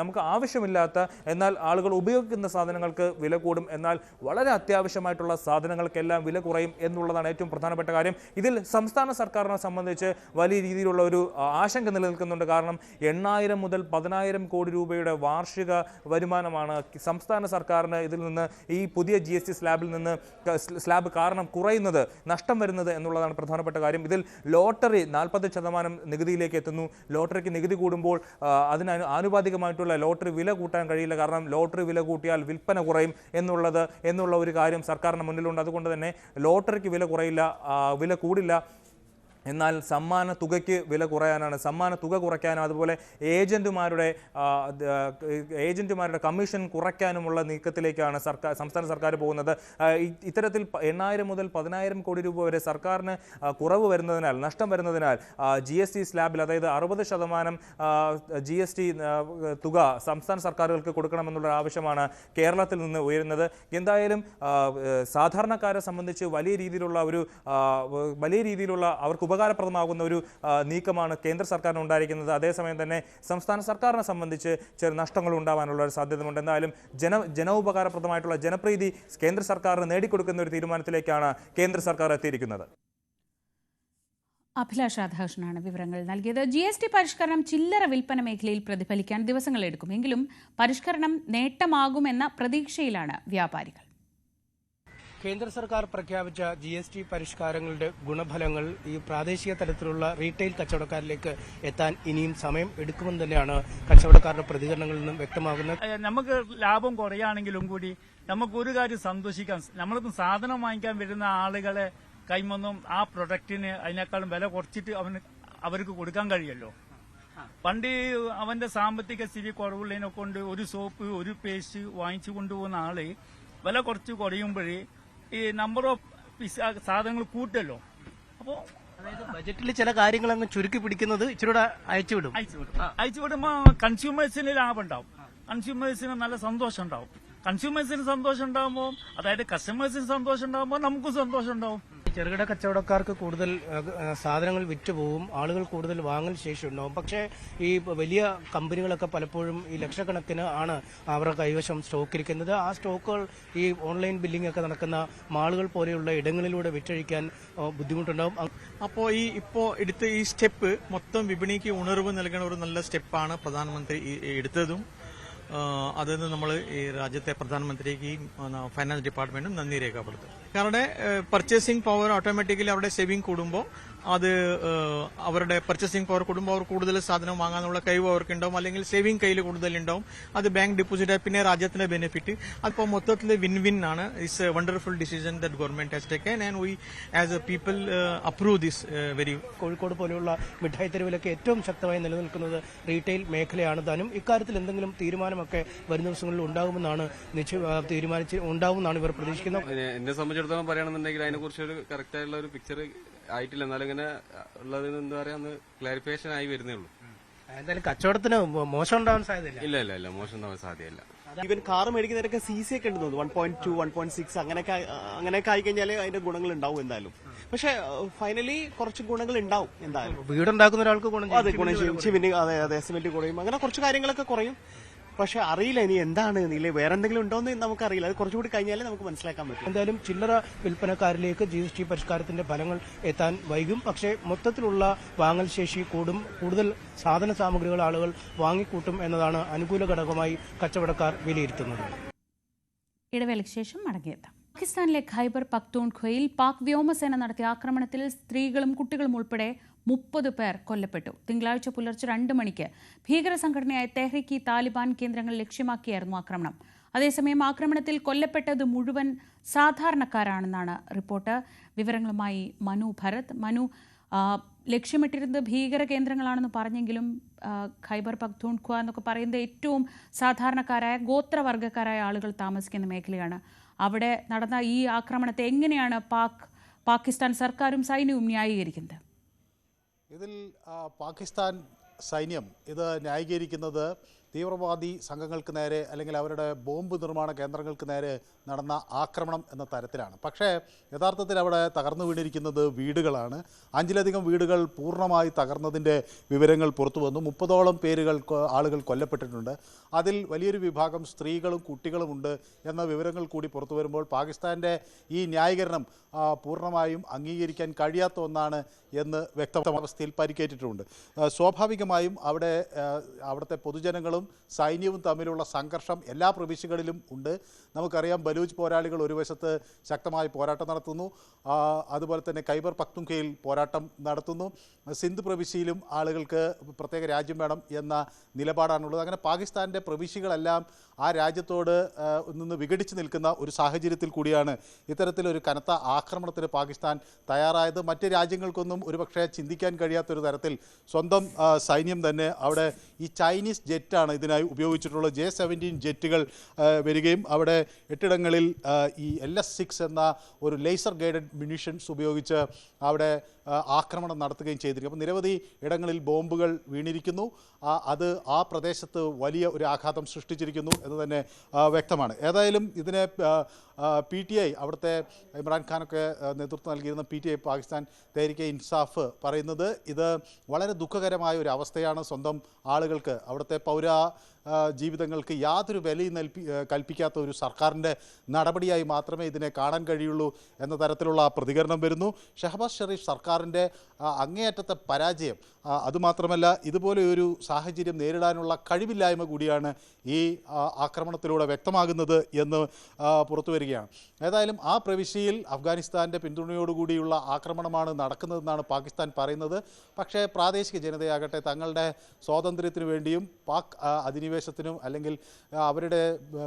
നമുക്ക് ആവശ്യമില്ലാത്ത എന്നാൽ ആളുകൾ ഉപയോഗിക്കുന്ന സാധനങ്ങൾക്ക് വില കൂടും. എന്നാൽ വളരെ അത്യാവശ്യമായിട്ടുള്ള സാധനങ്ങൾക്കെല്ലാം വില കുറയും എന്നുള്ളതാണ് ഏറ്റവും പ്രധാനപ്പെട്ട കാര്യം. ഇതിൽ സംസ്ഥാന സർക്കാരിനെ സംബന്ധിച്ച് വലിയ രീതിയിലുള്ള ഒരു ആശങ്ക നിലനിൽക്കുന്നുണ്ട്. കാരണം 8,000 മുതൽ 10,000 കോടി രൂപയുടെ വാർഷിക വരുമാനമാണ് സംസ്ഥാന സർക്കാരിന് ഇതിൽ നിന്ന്, ഈ പുതിയ GST സ്ലാബ് കാരണം കുറയുന്നത്, നഷ്ടം വരുന്നത് എന്നുള്ളതാണ് പ്രധാനപ്പെട്ട കാര്യം. ഇതിൽ ലോട്ടറി 40% നികുതിയിലേക്ക് എത്തുന്നു. ലോട്ടറിക്ക് നികുതി കൂടുമ്പോൾ അതിന് ആനുപാതികമായിട്ടുള്ള ലോട്ടറി വില കൂട്ടാൻ കഴിയില്ല. കാരണം ലോട്ടറി വില കൂട്ടിയാൽ വിൽപ്പന കുറയും എന്നുള്ള ഒരു കാര്യം സർക്കാരിന് മുന്നിലുണ്ട്. അതുകൊണ്ട് തന്നെ ലോട്ടറിക്ക് വില കുറയില്ല, വില കൂടില്ല. എന്നാൽ സമ്മാന തുകയ്ക്ക് വില കുറയാനാണ്, സമ്മാന തുക കുറയ്ക്കാനും അതുപോലെ ഏജന്റുമാരുടെ കമ്മീഷൻ കുറയ്ക്കാനുമുള്ള നീക്കത്തിലേക്കാണ് സംസ്ഥാന സർക്കാർ പോകുന്നത്. ഇത്തരത്തിൽ 8,000 മുതൽ 10,000 കോടി രൂപ വരെ സർക്കാരിന് കുറവ് വരുന്നതിനാൽ, നഷ്ടം വരുന്നതിനാൽ GST സ്ലാബിൽ, അതായത് 60% GST തുക സംസ്ഥാന സർക്കാരുകൾക്ക് കൊടുക്കണമെന്നുള്ള ആവശ്യമാണ് കേരളത്തിൽ നിന്ന് ഉയരുന്നത്. എന്തായാലും സാധാരണക്കാരെ സംബന്ധിച്ച് വലിയ രീതിയിലുള്ള അവർക്ക് ഉപകാരപ്രദമാകുന്ന ഒരു നീക്കമാണ് കേന്ദ്ര സർക്കാരിന് ഉണ്ടായിരിക്കുന്നത്. അതേസമയം തന്നെ സംസ്ഥാന സർക്കാരിനെ സംബന്ധിച്ച് ചെറിയ നഷ്ടങ്ങൾ ഉണ്ടാവാനുള്ള ഒരു സാധ്യതയുണ്ട്. എന്തായാലും ജനോപകാരപ്രദമായിട്ടുള്ള ജനപ്രീതി കേന്ദ്ര സർക്കാരിന് നേടിക്കൊടുക്കുന്ന ഒരു തീരുമാനത്തിലേക്കാണ് കേന്ദ്ര സർക്കാർ എത്തിയിരിക്കുന്നത്. അഭിലാഷ് രാധാകൃഷ്ണനാണ് വിവരങ്ങൾ നൽകിയത്. GST പരിഷ്കരണം ചില്ലറ വിൽപ്പന മേഖലയിൽ പ്രതിഫലിക്കാൻ ദിവസങ്ങളെടുക്കും. എങ്കിലും പരിഷ്കരണം നേട്ടമാകുമെന്ന പ്രതീക്ഷയിലാണ് വ്യാപാരികൾ. കേന്ദ്ര സർക്കാർ പ്രഖ്യാപിച്ച GST പരിഷ്കാരങ്ങളുടെ ഗുണഫലങ്ങൾ ഈ പ്രാദേശിക തലത്തിലുള്ള റീറ്റെയിൽ കച്ചവടക്കാരിലേക്ക് എത്താൻ ഇനിയും സമയം എടുക്കുമെന്ന് തന്നെയാണ് കച്ചവടക്കാരുടെ പ്രതികരണങ്ങളിൽ നിന്നും വ്യക്തമാകുന്നത്. നമുക്ക് ലാഭം കുറയാണെങ്കിലും കൂടി നമുക്കൊരു കാര്യം സന്തോഷിക്കാം, നമ്മളിപ്പം സാധനം വാങ്ങിക്കാൻ വരുന്ന ആളുകളെ കൈമൊന്നും ആ പ്രൊഡക്റ്റിന് അതിനേക്കാളും വില കുറച്ചിട്ട് അവർക്ക് കൊടുക്കാൻ കഴിയല്ലോ. പണ്ട് അവന്റെ സാമ്പത്തിക സ്ഥിതി കുറവുള്ളതിനെ കൊണ്ട് ഒരു സോപ്പ്, ഒരു പേസ്റ്റ് വാങ്ങിച്ചു കൊണ്ടുപോകുന്ന ആള് വില കുറച്ച് കുറയുമ്പോഴേ ഈ നമ്പർ ഓഫ് സാധനങ്ങൾ കൂട്ടല്ലോ. അപ്പോൾ ബജറ്റിൽ ചില കാര്യങ്ങൾ അങ്ങ് ചുരുക്കി പിടിക്കുന്നത് ഇച്ചിരൂടെ അയച്ചുവിടുമ്പോ കൺസ്യൂമേഴ്സിന് ലാഭം ഉണ്ടാവും, കൺസ്യൂമേഴ്സിന് നല്ല സന്തോഷം ഉണ്ടാവും. കൺസ്യൂമേഴ്സിന് സന്തോഷം ഉണ്ടാകുമ്പോൾ, അതായത് കസ്റ്റമേഴ്സിന് സന്തോഷം ഉണ്ടാകുമ്പോൾ നമുക്കും സന്തോഷം ഉണ്ടാവും. ചെറുകിട കച്ചവടക്കാർക്ക് കൂടുതൽ സാധനങ്ങൾ വിറ്റുപോകും, ആളുകൾ കൂടുതൽ വാങ്ങൽ ശേഷി ഉണ്ടാവും. പക്ഷേ ഈ വലിയ കമ്പനികളൊക്കെ പലപ്പോഴും ഈ ലക്ഷക്കണക്കിന് ആണ് അവരുടെ കൈവശം സ്റ്റോക്ക് ഇരിക്കുന്നത്. ആ സ്റ്റോക്കുകൾ ഈ ഓൺലൈൻ ബില്ലിംഗ് ഒക്കെ നടക്കുന്ന മാളുകൾ പോലെയുള്ള ഇടങ്ങളിലൂടെ വിറ്റഴിക്കാൻ ബുദ്ധിമുട്ടുണ്ടാവും. അപ്പോൾ ഇപ്പോൾ എടുത്ത ഈ സ്റ്റെപ്പ് മൊത്തം വിപണിക്ക് ഉണർവ് നൽകുന്ന ഒരു നല്ല സ്റ്റെപ്പാണ് പ്രധാനമന്ത്രി എടുത്തതും. അതിന് നമ്മൾ ഈ രാജ്യത്തെ പ്രധാനമന്ത്രിക്ക് ഫൈനാൻസ് ഡിപ്പാർട്ട്മെന്റും നന്ദി രേഖപ്പെടുത്തും. കാരണം പർച്ചേസിംഗ് പവർ ഓട്ടോമാറ്റിക്കലി അവരുടെ സേവിംഗ് കൂടുമ്പോൾ, അത് അവരുടെ പർച്ചേസിംഗ് പവർ കൂടുമ്പോൾ അവർ കൂടുതൽ സാധനം വാങ്ങാനുള്ള കഴിവ് അവർക്കുണ്ടാവും, അല്ലെങ്കിൽ സേവിംഗ് കയ്യിൽ കൂടുതലുണ്ടാവും. അത് ബാങ്ക് ഡെപ്പോസിറ്റ്, പിന്നെ രാജ്യത്തിന്റെ ബെനിഫിറ്റ്. അപ്പോൾ മൊത്തത്തിൽ വിൻ വിൻ ആണ്. It's A wonderful decision that government has taken and we as A people approve this very. Kozhikode പോലെയുള്ള മിഠായി തെരുവിലൊക്കെ ഏറ്റവും ശക്തമായി നിലനിൽക്കുന്നത് റീറ്റെയിൽ മേഖലയാണ്. താനും ഇക്കാര്യത്തിൽ എന്തെങ്കിലും തീരുമാനമൊക്കെ വരും ദിവസങ്ങളിൽ ഉണ്ടാകുമെന്നാണ് ഉണ്ടാകുമെന്നാണ് ഇവർ പ്രതീക്ഷിക്കുന്നത്. എന്നെ സംബന്ധിച്ചിടത്തോളം പറയുകയാണെന്നുണ്ടെങ്കിൽ അതിനെക്കുറിച്ച് ഒരു കറക്റ്റായിട്ടുള്ള ഒരു പിക്ചർ ആയിട്ടില്ല. എന്നാലും ഇങ്ങനെ ഉള്ളത് എന്താ പറയാ, ഒന്ന് ക്ലാരിഫിക്കേഷൻ ആയി വരുന്നേ ഉള്ളൂ. എന്തായാലും കച്ചവടത്തിന് മോശം ഉണ്ടാവാൻ സാധ്യതയില്ല. ഇല്ല മോശം ഉണ്ടാവാൻ സാധ്യതയില്ല. ഈവൻ കാർ മേടിക്കുന്നവരൊക്കെ CC ഒക്കെ ഉണ്ട്, 1.2, 1.6 അങ്ങനെയൊക്കെ ആയിക്കഴിഞ്ഞാൽ അതിന്റെ ഗുണങ്ങൾ ഉണ്ടാവും എന്തായാലും. പക്ഷെ ഫൈനലി കുറച്ച് ഗുണങ്ങൾ ഉണ്ടാവും എന്തായാലും. വീടുണ്ടാക്കുന്ന ഒരാൾക്ക് ഗുണം ചെയ്യും, സിമെന്റ് കുറയും, അങ്ങനെ കുറച്ച് കാര്യങ്ങളൊക്കെ കുറയും. പക്ഷെ അറിയില്ല ഇനി എന്താണ്, ഇല്ലേ വേറെ എന്തെങ്കിലും ഉണ്ടോന്ന് നമുക്കറിയില്ല. അത് കുറച്ചുകൂടി കഴിഞ്ഞാലേ നമുക്ക് മനസ്സിലാക്കാൻ പറ്റും. എന്തായാലും ചില്ലറ വിൽപ്പനക്കാരിലേക്ക് GST പരിഷ്കാരത്തിന്റെ ഫലങ്ങൾ എത്താൻ വൈകും. പക്ഷേ മൊത്തത്തിലുള്ള വാങ്ങൽ ശേഷി കൂടും, കൂടുതൽ സാധന സാമഗ്രികൾ ആളുകൾ വാങ്ങിക്കൂട്ടും എന്നതാണ് അനുകൂല ഘടകമായി കച്ചവടക്കാർ വിലയിരുത്തുന്നത്. ഇടവേളയ്ക്ക് ശേഷം മടങ്ങിയെത്താം. പാകിസ്ഥാനിലെ ഖൈബർ പക്തൂൺഖ്വയിൽ പാക് വ്യോമസേന നടത്തിയ ആക്രമണത്തിൽ സ്ത്രീകളും കുട്ടികളും ഉൾപ്പെടെ 30 പേർ കൊല്ലപ്പെട്ടു. തിങ്കളാഴ്ച പുലർച്ചെ 2 മണിക്ക് ഭീകര സംഘടനയായ തെഹ്രീക്ക് താലിബാൻ കേന്ദ്രങ്ങൾ ലക്ഷ്യമാക്കിയായിരുന്നു ആക്രമണം. അതേസമയം ആക്രമണത്തിൽ കൊല്ലപ്പെട്ടത് മുഴുവൻ സാധാരണക്കാരാണെന്നാണ് റിപ്പോർട്ട്. വിവരങ്ങളുമായി മനു ഭരത്. മനു, ലക്ഷ്യമിട്ടിരുന്നത് ഭീകര കേന്ദ്രങ്ങളാണെന്ന് പറഞ്ഞെങ്കിലും ഖൈബർ പക്തൂൺഖ്വ എന്നൊക്കെ പറയുന്നത് ഏറ്റവും സാധാരണക്കാരായ ഗോത്രവർഗ്ഗക്കാരായ ആളുകൾ താമസിക്കുന്ന മേഖലയാണ്. അവിടെ നടന്ന ഈ ആക്രമണത്തെ എങ്ങനെയാണ് പാകിസ്ഥാൻ സർക്കാരും സൈന്യവും ന്യായീകരിക്കുന്നത്? ഇതിൽ പാകിസ്ഥാൻ സൈന്യം ഇത് ന്യായീകരിക്കുന്നത് തീവ്രവാദി സംഘങ്ങൾക്ക് നേരെ അല്ലെങ്കിൽ അവരുടെ ബോംബ് നിർമ്മാണ കേന്ദ്രങ്ങൾക്ക് നേരെ നടന്ന ആക്രമണം എന്ന തരത്തിലാണ്. പക്ഷേ യഥാർത്ഥത്തിൽ അവിടെ തകർന്നു വീണിരിക്കുന്നത് വീടുകളാണ്. 5ലധികം വീടുകൾ പൂർണ്ണമായി തകർന്നതിൻ്റെ വിവരങ്ങൾ പുറത്തു വന്നു. 30ഓളം ആളുകൾ കൊല്ലപ്പെട്ടിട്ടുണ്ട്. അതിൽ വലിയൊരു വിഭാഗം സ്ത്രീകളും കുട്ടികളുമുണ്ട് എന്ന വിവരങ്ങൾ കൂടി പുറത്തു വരുമ്പോൾ പാകിസ്ഥാൻ്റെ ഈ ന്യായീകരണം പൂർണ്ണമായും അംഗീകരിക്കാൻ കഴിയാത്ത ഒന്നാണ് എന്ന് വ്യക്തമാവസ്ഥയിൽ പരിക്കേറ്റിട്ടുണ്ട്. സ്വാഭാവികമായും അവിടുത്തെ പൊതുജനങ്ങളും സൈന്യവും തമ്മിലുള്ള സംഘർഷം എല്ലാ പ്രവിശ്യകളിലും ഉണ്ട്. നമുക്കറിയാം, ബലൂച്ച് പോരാളികൾ ഒരു വശത്ത് ശക്തമായി പോരാട്ടം നടത്തുന്നു, അതുപോലെ തന്നെ ഖൈബർ പഖ്തുൻഖയിൽ പോരാട്ടം നടത്തുന്നു. സിന്ധ് പ്രവിശ്യയിലും ആളുകൾക്ക് പ്രത്യേക രാജ്യം വേണം എന്ന നിലപാടാണുള്ളത്. അങ്ങനെ പാകിസ്ഥാൻ്റെ പ്രവിശ്യകളെല്ലാം ആ രാജ്യത്തോട് നിന്ന് വിഘടിച്ച് നിൽക്കുന്ന ഒരു സാഹചര്യത്തിൽ കൂടിയാണ് ഇത്തരത്തിലൊരു കനത്ത ആക്രമണത്തിന് പാകിസ്ഥാൻ തയ്യാറായത്. മറ്റ് രാജ്യങ്ങൾക്കൊന്നും ഒരുപക്ഷെ ചിന്തിക്കാൻ കഴിയാത്തൊരു തരത്തിൽ സ്വന്തം സൈന്യം തന്നെ അവിടെ ഈ ചൈനീസ് ജെറ്റാണ് ഇതിനായി ഉപയോഗിച്ചിട്ടുള്ളത്. J-17 ജെറ്റുകൾ വരികയും അവിടെ 8ഇടങ്ങളിൽ ഈ LS-6 എന്ന ഒരു ലേസർ ഗൈഡഡ് മ്യൂണിഷൻസ് ഉപയോഗിച്ച് അവിടെ ആക്രമണം നടത്തുകയും ചെയ്തിരിക്കും. അപ്പോൾ നിരവധി ഇടങ്ങളിൽ ബോംബുകൾ വീണിരിക്കുന്നു. അത് ആ പ്രദേശത്ത് വലിയ ഒരു ആഘാതം സൃഷ്ടിച്ചിരിക്കുന്നു എന്ന് തന്നെ വ്യക്തമാണ്. ഏതായാലും ഇതിനെ PTI, അവിടുത്തെ ഇമ്രാൻഖാനൊക്കെ നേതൃത്വം നൽകിയിരുന്ന PTI, പാകിസ്ഥാൻ തെഹ്രീക്കെ ഇൻസാഫ്, പറയുന്നത് ഇത് വളരെ ദുഃഖകരമായ ഒരു അവസ്ഥയാണ്. സ്വന്തം ആളുകൾക്ക്, അവിടുത്തെ ജീവിതങ്ങൾക്ക് യാതൊരു വിലയും കൽപ്പിക്കാത്ത ഒരു സർക്കാരിൻ്റെ നടപടിയായി മാത്രമേ ഇതിനെ കാണാൻ കഴിയുള്ളൂ എന്ന തരത്തിലുള്ള പ്രതികരണം വരുന്നു. ഷഹബാസ് ഷെരീഫ് സർക്കാരിൻ്റെ അങ്ങേയറ്റത്തെ പരാജയം, അതുമാത്രമല്ല ഇതുപോലെ ഒരു സാഹചര്യം നേരിടാനുള്ള കഴിവില്ലായ്മ കൂടിയാണ് ഈ ആക്രമണത്തിലൂടെ വ്യക്തമാകുന്നത് എന്ന് പുറത്തു വരികയാണ്. ഏതായാലും ആ പ്രവിശ്യയിൽ അഫ്ഗാനിസ്ഥാൻ്റെ പിന്തുണയോടുകൂടിയുള്ള ആക്രമണമാണ് നടക്കുന്നതെന്നാണ് പാകിസ്ഥാൻ പറയുന്നത്. പക്ഷേ പ്രാദേശിക ജനതയാകട്ടെ തങ്ങളുടെ സ്വാതന്ത്ര്യത്തിനു വേണ്ടിയും പാക് അധിനിവേശത്തിനും അല്ലെങ്കിൽ അവരുടെ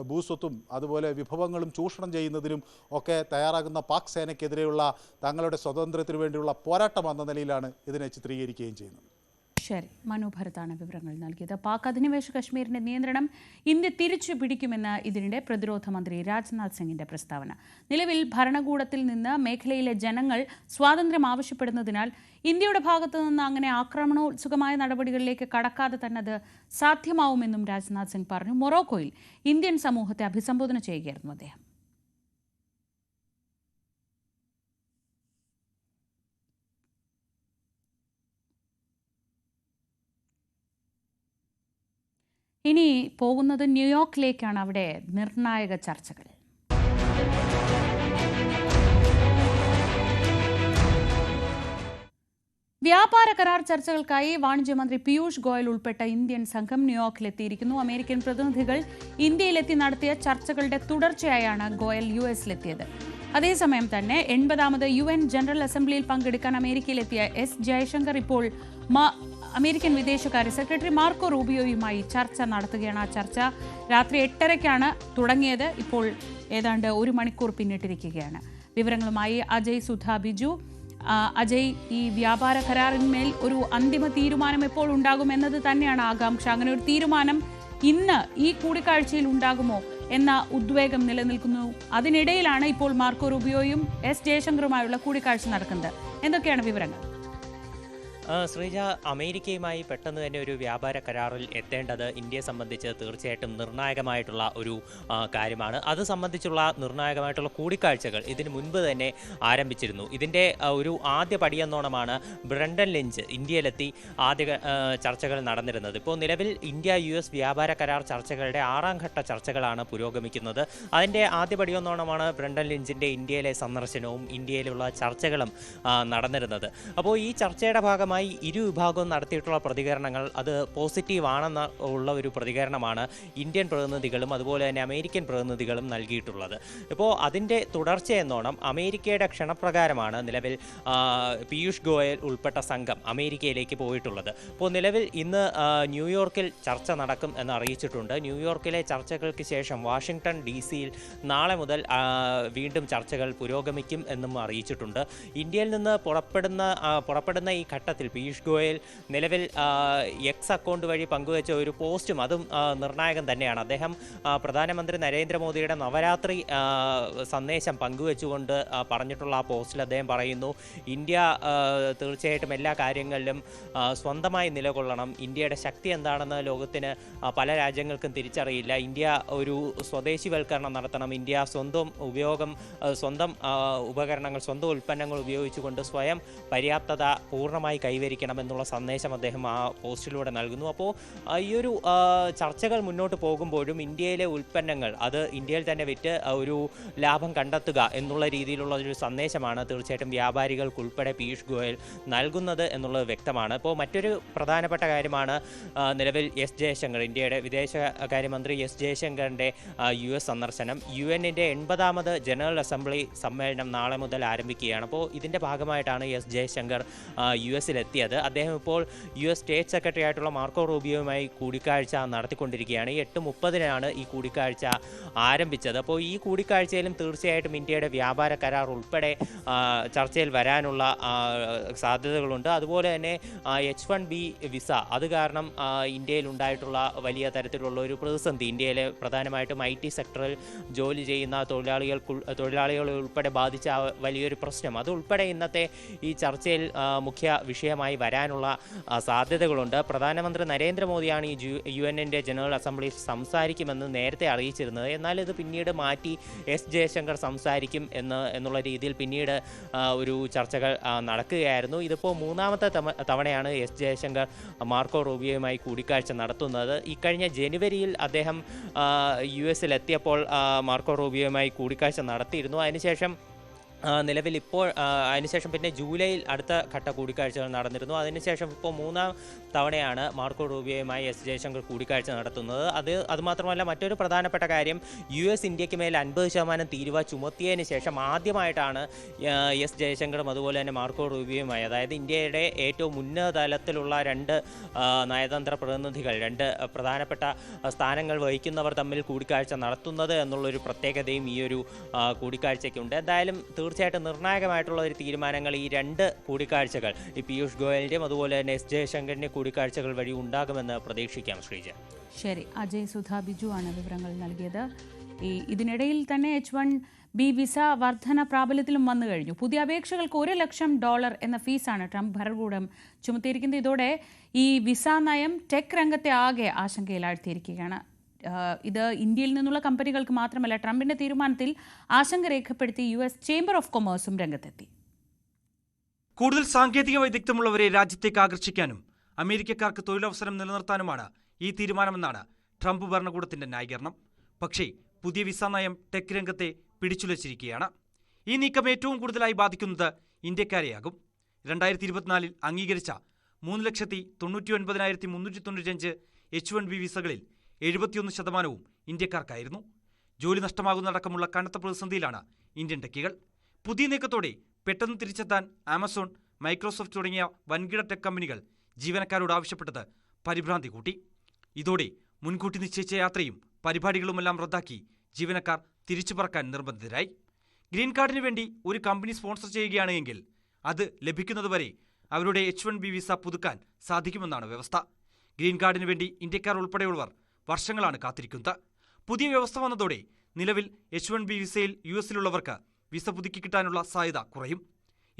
ഭൂസ്വത്തും അതുപോലെ വിഭവങ്ങളും ചൂഷണം ചെയ്യുന്നതിനും ഒക്കെ തയ്യാറാകുന്ന പാക് സേനയ്ക്കെതിരെയുള്ള തങ്ങളുടെ സ്വാതന്ത്ര്യത്തിനു വേണ്ടിയുള്ള പോരാട്ടം എന്ന നിലയിലാണ് ഇതിനെ ചിത്രീകരിക്കുകയും ചെയ്യുന്നത്. ശരി, മനോഭരത്താണ് വിവരങ്ങൾ നൽകിയത്. പാക് അധിനിവേശ കശ്മീരിന്റെ നിയന്ത്രണം ഇന്ത്യ തിരിച്ചു പിടിക്കുമെന്ന് ഇതിനിടെ പ്രതിരോധ മന്ത്രി രാജ്നാഥ് സിംഗിന്റെ പ്രസ്താവന. നിലവിൽ ഭരണകൂടത്തിൽ നിന്ന് മേഖലയിലെ ജനങ്ങൾ സ്വാതന്ത്ര്യം ആവശ്യപ്പെടുന്നതിനാൽ ഇന്ത്യയുടെ ഭാഗത്തു നിന്ന് അങ്ങനെ ആക്രമണോത്സുകമായ നടപടികളിലേക്ക് കടക്കാതെ തന്നെ അത് സാധ്യമാവുമെന്നും രാജ്നാഥ് സിംഗ് പറഞ്ഞു. മൊറോക്കോയിൽ ഇന്ത്യൻ സമൂഹത്തെ അഭിസംബോധന ചെയ്യുകയായിരുന്നു അദ്ദേഹം. ഇനി പോകുന്നത് ന്യൂയോർക്കിലേക്കാണ്. അവിടെ നിർണായക ചർച്ചകൾ. വ്യാപാര കരാർ ചർച്ചകൾക്കായി വാണിജ്യമന്ത്രി പീയൂഷ് ഗോയൽ ഉൾപ്പെട്ട ഇന്ത്യൻ സംഘം ന്യൂയോർക്കിലെത്തിയിരിക്കുന്നു. അമേരിക്കൻ പ്രതിനിധികൾ ഇന്ത്യയിലെത്തി നടത്തിയ ചർച്ചകളുടെ തുടർച്ചയായാണ് ഗോയൽ US-ലെത്തിയത്. അതേസമയം തന്നെ 80ാമത് UN ജനറൽ അസംബ്ലിയിൽ പങ്കെടുക്കാൻ അമേരിക്കയിലെത്തിയ S. ജയശങ്കർ ഇപ്പോൾ അമേരിക്കൻ വിദേശകാര്യ സെക്രട്ടറി മാർക്കോ റൂബിയോയുമായി ചർച്ച നടത്തുകയാണ്. ആ ചർച്ച രാത്രി 8:30-ക്കാണ് തുടങ്ങിയത്. ഇപ്പോൾ ഏതാണ്ട് 1 മണിക്കൂർ പിന്നിട്ടിരിക്കുകയാണ്. വിവരങ്ങളുമായി അജയ് സുധ ബിജു. അജയ്, ഈ വ്യാപാര കരാറിന്മേൽ ഒരു അന്തിമ തീരുമാനം എപ്പോൾ ഉണ്ടാകുമെന്നത് തന്നെയാണ് ആകാംക്ഷ. അങ്ങനെ ഒരു തീരുമാനം ഇന്ന് ഈ കൂടിക്കാഴ്ചയിൽ ഉണ്ടാകുമോ എന്ന ഉദ്വേഗം നിലനിൽക്കുന്നു. അതിനിടയിലാണ് ഇപ്പോൾ മാർക്കോ റൂബിയോയും S. ജയശങ്കറുമായുള്ള കൂടിക്കാഴ്ച നടക്കുന്നത്. എന്തൊക്കെയാണ് വിവരങ്ങൾ? ശ്രീജ, അമേരിക്കയുമായി പെട്ടെന്ന് തന്നെ ഒരു വ്യാപാര കരാറിൽ എത്തേണ്ടത് ഇന്ത്യയെ സംബന്ധിച്ച് തീർച്ചയായിട്ടും നിർണായകമായിട്ടുള്ള ഒരു കാര്യമാണ്. അത് സംബന്ധിച്ചുള്ള നിർണായകമായിട്ടുള്ള കൂടിക്കാഴ്ചകൾ ഇതിന് മുൻപ് തന്നെ ആരംഭിച്ചിരുന്നു. ഇതിൻ്റെ ഒരു ആദ്യ പടിയെന്നോണമാണ് ബ്രണ്ടൻ ലിഞ്ച് ഇന്ത്യയിലെത്തി ആദ്യ ചർച്ചകൾ നടന്നിരുന്നത്. ഇപ്പോൾ നിലവിൽ ഇന്ത്യ US വ്യാപാര കരാർ ചർച്ചകളുടെ 6ാം ഘട്ട ചർച്ചകളാണ് പുരോഗമിക്കുന്നത്. അതിൻ്റെ ആദ്യ പടിയെന്നോണമാണ് ബ്രണ്ടൻ ലിഞ്ചിൻ്റെ ഇന്ത്യയിലെ സന്ദർശനവും ഇന്ത്യയിലുള്ള ചർച്ചകളും നടന്നിരുന്നത്. അപ്പോൾ ഈ ചർച്ചയുടെ ഭാഗമായി ഇരു വിഭാഗവും നടത്തിയിട്ടുള്ള പ്രതികരണങ്ങൾ അത് പോസിറ്റീവ് ആണെന്ന ഉള്ള ഒരു പ്രതികരണമാണ് ഇന്ത്യൻ പ്രതിനിധികളും അതുപോലെ തന്നെ അമേരിക്കൻ പ്രതിനിധികളും നൽകിയിട്ടുള്ളത്. ഇപ്പോൾ അതിൻ്റെ തുടർച്ചയെന്നോണം അമേരിക്കയുടെ ക്ഷണപ്രകാരമാണ് നിലവിൽ പീയൂഷ് ഗോയൽ ഉൾപ്പെട്ട സംഘം അമേരിക്കയിലേക്ക് പോയിട്ടുള്ളത്. അപ്പോൾ നിലവിൽ ഇന്ന് ന്യൂയോർക്കിൽ ചർച്ച നടക്കും എന്ന് അറിയിച്ചിട്ടുണ്ട്. ന്യൂയോർക്കിലെ ചർച്ചകൾക്ക് ശേഷം വാഷിംഗ്ടൺ DC-യിൽ നാളെ മുതൽ വീണ്ടും ചർച്ചകൾ പുരോഗമിക്കും എന്നും അറിയിച്ചിട്ടുണ്ട്. ഇന്ത്യയിൽ നിന്ന് പുറപ്പെടുന്ന ഈ ഘട്ടത്തിൽ കാര്യത്തിൽ പീയൂഷ് ഗോയൽ നിലവിൽ എക്സ് അക്കൗണ്ട് വഴി പങ്കുവച്ച ഒരു പോസ്റ്റും അതും നിർണായകം തന്നെയാണ്. അദ്ദേഹം പ്രധാനമന്ത്രി നരേന്ദ്രമോദിയുടെ നവരാത്രി സന്ദേശം പങ്കുവെച്ചുകൊണ്ട് പറഞ്ഞിട്ടുള്ള ആ പോസ്റ്റിൽ അദ്ദേഹം പറയുന്നു, ഇന്ത്യ തീർച്ചയായിട്ടും എല്ലാ കാര്യങ്ങളിലും സ്വന്തമായി നിലകൊള്ളണം. ഇന്ത്യയുടെ ശക്തി എന്താണെന്ന് ലോകത്തിന് പല രാജ്യങ്ങൾക്കും തിരിച്ചറിയില്ല. ഇന്ത്യ ഒരു സ്വദേശിവൽക്കരണം നടത്തണം. ഇന്ത്യ സ്വന്തം ഉപകരണങ്ങൾ, സ്വന്തം ഉൽപ്പന്നങ്ങൾ ഉപയോഗിച്ചുകൊണ്ട് സ്വയം പര്യാപ്തത പൂർണ്ണമായി കൈവരിക്കണമെന്നുള്ള സന്ദേശം അദ്ദേഹം ആ പോസ്റ്റിലൂടെ നൽകുന്നു. അപ്പോൾ ഈ ഒരു ചർച്ചകൾ മുന്നോട്ട് പോകുമ്പോഴും ഇന്ത്യയിലെ ഉൽപ്പന്നങ്ങൾ അത് ഇന്ത്യയിൽ തന്നെ വിറ്റ് ഒരു ലാഭം കണ്ടെത്തുക എന്നുള്ള രീതിയിലുള്ള ഒരു സന്ദേശമാണ് തീർച്ചയായിട്ടും വ്യാപാരികൾക്കുൾപ്പെടെ പീയൂഷ് ഗോയൽ നൽകുന്നത് എന്നുള്ളത് വ്യക്തമാണ്. ഇപ്പോൾ മറ്റൊരു പ്രധാനപ്പെട്ട കാര്യമാണ് നിലവിൽ എസ് ജയശങ്കർ, ഇന്ത്യയുടെ വിദേശകാര്യമന്ത്രി എസ് ജയശങ്കറിൻ്റെ US സന്ദർശനം. UN-ന്റെ 80ാമത് ജനറൽ അസംബ്ലി സമ്മേളനം നാളെ മുതൽ ആരംഭിക്കുകയാണ്. അപ്പോൾ ഇതിൻ്റെ ഭാഗമായിട്ടാണ് എസ് ജയശങ്കർ US-ലെത്തിയത്. അദ്ദേഹം ഇപ്പോൾ US സ്റ്റേറ്റ് സെക്രട്ടറി ആയിട്ടുള്ള മാർക്കോ റൂബിയോയുമായി കൂടിക്കാഴ്ച നടത്തിക്കൊണ്ടിരിക്കുകയാണ്. 8:30-നാണ് ഈ കൂടിക്കാഴ്ച ആരംഭിച്ചത്. അപ്പോൾ ഈ കൂടിക്കാഴ്ചയിലും തീർച്ചയായിട്ടും ഇന്ത്യയുടെ വ്യാപാര കരാർ ഉൾപ്പെടെ ചർച്ചയിൽ വരാനുള്ള സാധ്യതകളുണ്ട്. അതുപോലെ തന്നെ H-1B വിസ, അത് കാരണം ഇന്ത്യയിൽ ഉണ്ടായിട്ടുള്ള വലിയ തരത്തിലുള്ള ഒരു പ്രതിസന്ധി, ഇന്ത്യയിലെ പ്രധാനമായിട്ടും IT സെക്ടറിൽ ജോലി ചെയ്യുന്ന തൊഴിലാളികളെ ഉൾപ്പെടെ ബാധിച്ച വലിയൊരു പ്രശ്നം, അതുൾപ്പെടെ ഇന്നത്തെ ഈ ചർച്ചയിൽ മുഖ്യ വിഷയമായി വരാനുള്ള സാധ്യതകളുണ്ട്. പ്രധാനമന്ത്രി നരേന്ദ്രമോദിയാണ് ഈ UN-ന്റെ ജനറൽ അസംബ്ലിയിൽ സംസാരിക്കുമെന്ന് നേരത്തെ അറിയിച്ചിരുന്നത്. എന്നാൽ ഇത് പിന്നീട് മാറ്റി എസ് ജയശങ്കർ സംസാരിക്കും എന്നുള്ള രീതിയിൽ പിന്നീട് ഒരു ചർച്ചകൾ നടക്കുകയായിരുന്നു. ഇതിപ്പോൾ 3ാമത്തെ തവണയാണ് എസ് ജയശങ്കർ മാർക്കോ റൂബിയോയുമായി കൂടിക്കാഴ്ച നടത്തുന്നത്. ഇക്കഴിഞ്ഞ ജനുവരിയിൽ അദ്ദേഹം US-ലെത്തിയപ്പോൾ മാർക്കോ റൂബിയോയുമായി കൂടിക്കാഴ്ച നടത്തിയിരുന്നു. അതിനുശേഷം നിലവിൽ ഇപ്പോൾ അതിനുശേഷം പിന്നെ ജൂലൈയിൽ അടുത്ത ഘട്ട കൂടിക്കാഴ്ചകൾ നടന്നിരുന്നു. അതിനുശേഷം ഇപ്പോൾ 3ാം തവണയാണ് മാർക്കോ റൂബിയോയുമായി എസ് ജയശങ്കർ കൂടിക്കാഴ്ച നടത്തുന്നത്. അതുമാത്രമല്ല മറ്റൊരു പ്രധാനപ്പെട്ട കാര്യം, US ഇന്ത്യക്ക് മേൽ 50% തീരുവ ചുമത്തിയതിന് ശേഷം ആദ്യമായിട്ടാണ് എസ് ജയശങ്കറും അതുപോലെ തന്നെ മാർക്കോ റൂബിയോയുമായി, അതായത് ഇന്ത്യയുടെ ഏറ്റവും ഉന്നത തലത്തിലുള്ള 2 നയതന്ത്ര പ്രതിനിധികൾ, 2 പ്രധാനപ്പെട്ട സ്ഥാനങ്ങൾ വഹിക്കുന്നവർ തമ്മിൽ കൂടിക്കാഴ്ച നടത്തുന്നത് എന്നുള്ളൊരു പ്രത്യേകതയും ഈ ഒരു കൂടിക്കാഴ്ചയ്ക്കുണ്ട്. എന്തായാലും തീർച്ചയായിട്ടും നിർണായകമായിട്ടുള്ള ഒരു തീരുമാനങ്ങൾ ഈ 2 കൂടിക്കാഴ്ചകൾ, ഈ പീയൂഷ് ഗോയലിൻ്റെയും അതുപോലെ തന്നെ എസ് ജയശങ്കറിൻ്റെ കൂടിക്കാഴ്ചകൾ വഴി ഉണ്ടാകുമെന്ന് പ്രതീക്ഷിക്കാം. ശ്രീജ. ശരി, അജയ് സുധാ ബിജു ആണ് വിവരങ്ങൾ നൽകിയത്. ഇതിനിടയിൽ തന്നെ H-1B വിസ വർധന പ്രാബല്യത്തിലും വന്നു കഴിഞ്ഞു. പുതിയ അപേക്ഷകൾക്ക് $1,00,000 എന്ന ഫീസാണ് ട്രംപ് ഭരണകൂടം ചുമത്തിയിരിക്കുന്നത്. ഇതോടെ ഈ വിസ നയം ടെക് രംഗത്തെ ആകെ ആശങ്കയിലാഴ്ത്തിയിരിക്കുകയാണ്. ഇത് ഇന്ത്യയിൽ നിന്നുള്ള കമ്പനികൾക്ക് മാത്രമല്ല, ട്രംപിന്റെ തീരുമാനത്തിൽ ആശങ്ക രേഖപ്പെടുത്തി US ചേംബർ ഓഫ് കൊമേഴ്സും രംഗത്തെത്തി. കൂടുതൽ സാങ്കേതിക വൈദഗ്ധ്യമുള്ളവരെ രാജ്യത്തേക്ക് ആകർഷിക്കാനും അമേരിക്കക്കാർക്ക് തൊഴിലവസരം നിലനിർത്താനുമാണ് ഈ തീരുമാനമെന്നാണ് ട്രംപ് ഭരണകൂടത്തിന്റെ ന്യായീകരണം. പക്ഷേ പുതിയ വിസ നയം ടെക് രംഗത്തെ പിടിച്ചുലച്ചിരിക്കുകയാണ്. ഈ നീക്കം ഏറ്റവും കൂടുതലായി ബാധിക്കുന്നത് ഇന്ത്യക്കാരെയാകും. 2024 അംഗീകരിച്ച 3,99,395 H-1B വിസകളിൽ 71% ഇന്ത്യക്കാർക്കായിരുന്നു. ജോലി നഷ്ടമാകുന്നതടക്കമുള്ള കനത്ത പ്രതിസന്ധിയിലാണ് ഇന്ത്യൻ ടെക്കുകൾ. പുതിയ നീക്കത്തോടെ പെട്ടെന്ന് തിരിച്ചെത്താൻ ആമസോൺ, മൈക്രോസോഫ്റ്റ് തുടങ്ങിയ വൻകിട ടെക് കമ്പനികൾ ജീവനക്കാരോട് ആവശ്യപ്പെട്ടത് പരിഭ്രാന്തി കൂട്ടി. ഇതോടെ മുൻകൂട്ടി നിശ്ചയിച്ച യാത്രയും പരിപാടികളുമെല്ലാം റദ്ദാക്കി ജീവനക്കാർ തിരിച്ചു പറക്കാൻ നിർബന്ധിതരായി. ഗ്രീൻ കാർഡിന് വേണ്ടി ഒരു കമ്പനി സ്പോൺസർ ചെയ്യുകയാണെങ്കിൽ അത് ലഭിക്കുന്നതുവരെ അവരുടെ H-1B വിസ പുതുക്കാൻ സാധിക്കുമെന്നാണ് വ്യവസ്ഥ. ഗ്രീൻ കാർഡിന് വേണ്ടി ഇന്ത്യക്കാർ ഉൾപ്പെടെയുള്ളവർ വർഷങ്ങളാണ് കാത്തിരിക്കുന്നത്. പുതിയ വ്യവസ്ഥ വന്നതോടെ നിലവിൽ H-1B വിസയിൽ US-ലുള്ളവർക്ക് വിസ പുതുക്കി കിട്ടാനുള്ള സാധ്യത കുറയും.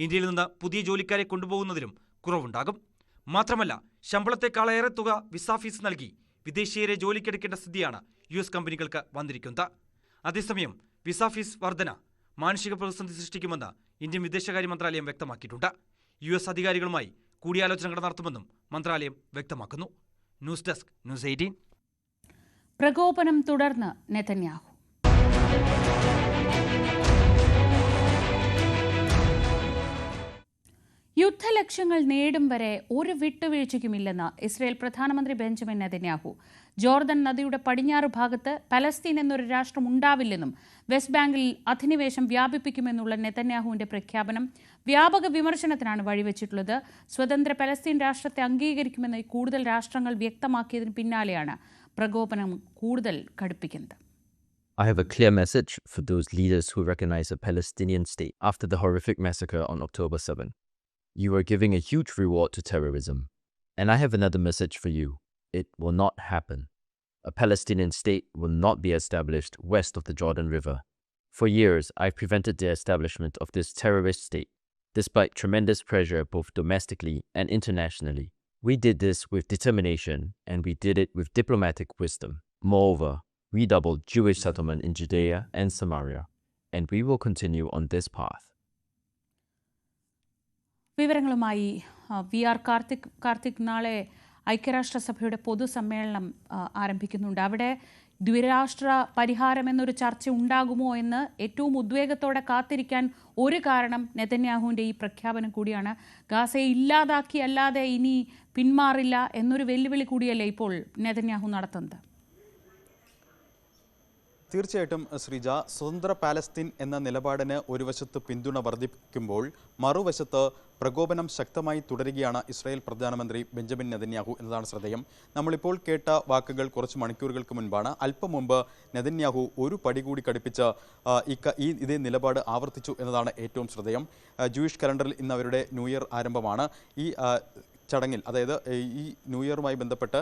ഇന്ത്യയിൽ നിന്ന് പുതിയ ജോലിക്കാരെ കൊണ്ടുപോകുന്നതിലും കുറവുണ്ടാകും. മാത്രമല്ല ശമ്പളത്തെക്കാളേറെ തുക വിസ ഫീസ് നൽകി വിദേശീയരെ ജോലിക്കെടുക്കേണ്ട സ്ഥിതിയാണ് US കമ്പനികൾക്ക് വന്നിരിക്കുന്നത്. അതേസമയം വിസ ഫീസ് വർധന മാനുഷിക പ്രതിസന്ധി സൃഷ്ടിക്കുമെന്ന് ഇന്ത്യൻ വിദേശകാര്യ മന്ത്രാലയം വ്യക്തമാക്കിയിട്ടുണ്ട്. US അധികാരികളുമായി കൂടിയാലോചനകൾ നടത്തുമെന്നും മന്ത്രാലയം വ്യക്തമാക്കുന്നു. News desk, news 18. പ്രകോപനം തുടർന്ന് നെതന്യാഹു. യുദ്ധലക്ഷ്യങ്ങൾ നേടും വരെ ഒരു വിട്ടുവീഴ്ചയ്ക്കുമില്ലെന്ന് ഇസ്രയേൽ പ്രധാനമന്ത്രി ബെഞ്ചമിൻ നെതന്യാഹു. ജോർദൻ നദിയുടെ പടിഞ്ഞാറ് ഭാഗത്ത് പലസ്തീൻ എന്നൊരു രാഷ്ട്രം ഉണ്ടാവില്ലെന്നും വെസ്റ്റ് ബാങ്കിൽ അധിനിവേശം വ്യാപിപ്പിക്കുമെന്നുള്ള നെതന്യാഹുവിന്റെ പ്രഖ്യാപനം വ്യാപക വിമർശനത്തിനാണ് വഴിവെച്ചിട്ടുള്ളത്. സ്വതന്ത്ര പലസ്തീൻ രാഷ്ട്രത്തെ അംഗീകരിക്കുമെന്ന് കൂടുതൽ രാഷ്ട്രങ്ങൾ വ്യക്തമാക്കിയതിന് പിന്നാലെയാണ് പ്രകോപനം കൂടുതൽ കടുപ്പിക്കുന്നത്. I have a clear message for those leaders who recognize a Palestinian state after the horrific massacre on October 7. You are giving a huge reward to terrorism. And I have another message for you. It will not happen. A Palestinian state will not be established west of the Jordan River. For years, I've prevented the establishment of this terrorist state, despite tremendous pressure both domestically and internationally. We did this with determination, and we did it with diplomatic wisdom. Moreover, we doubled Jewish settlement in Judea and Samaria, and we will continue on this path. വിവരങ്ങളുമായി VR Karthik നാളെ ഐക്യരാഷ്ട്രസഭയുടെ പൊതുസമ്മേളനം ആരംഭിക്കുന്നുണ്ട്. അവിടെ ദ്വിരാഷ്ട്ര പരിഹാരം എന്നൊരു ചർച്ച ഉണ്ടാകുമോ എന്ന് ഏറ്റവും ഉദ്വേഗത്തോടെ കാത്തിരിക്കാൻ ഒരു കാരണം നെതന്യാഹുവിൻ്റെ ഈ പ്രഖ്യാപനം കൂടിയാണ്. ഗാസയെ ഇല്ലാതാക്കി അല്ലാതെ ഇനി പിന്മാറില്ല എന്നൊരു വെല്ലുവിളി കൂടിയല്ലേ ഇപ്പോൾ നെതന്യാഹു നടത്തുന്നത്? തീർച്ചയായിട്ടും ശ്രീജ, സ്വതന്ത്ര പാലസ്തീൻ എന്ന നിലപാടിന് ഒരു വശത്ത് പിന്തുണ വർദ്ധിപ്പിക്കുമ്പോൾ മറുവശത്ത് പ്രകോപനം ശക്തമായി തുടരുകയാണ് ഇസ്രായേൽ പ്രധാനമന്ത്രി ബെഞ്ചമിൻ നെതന്യാഹു എന്നതാണ് ശ്രദ്ധേയം. നമ്മളിപ്പോൾ കേട്ട വാക്കുകൾ കുറച്ച് മണിക്കൂറുകൾക്ക് മുൻപാണ്. അല്പം മുമ്പ് നെതന്യാഹു ഒരു പടി കൂടി കടുപ്പിച്ച് ഇതേ നിലപാട് ആവർത്തിച്ചു എന്നതാണ് ഏറ്റവും ശ്രദ്ധേയം. ജൂയിഷ് കലണ്ടറിൽ ഇന്ന് അവരുടെ ന്യൂ ഇയർ ആരംഭമാണ്. ഈ ചടങ്ങിൽ, അതായത് ഈ ന്യൂ ഇയറുമായി ബന്ധപ്പെട്ട്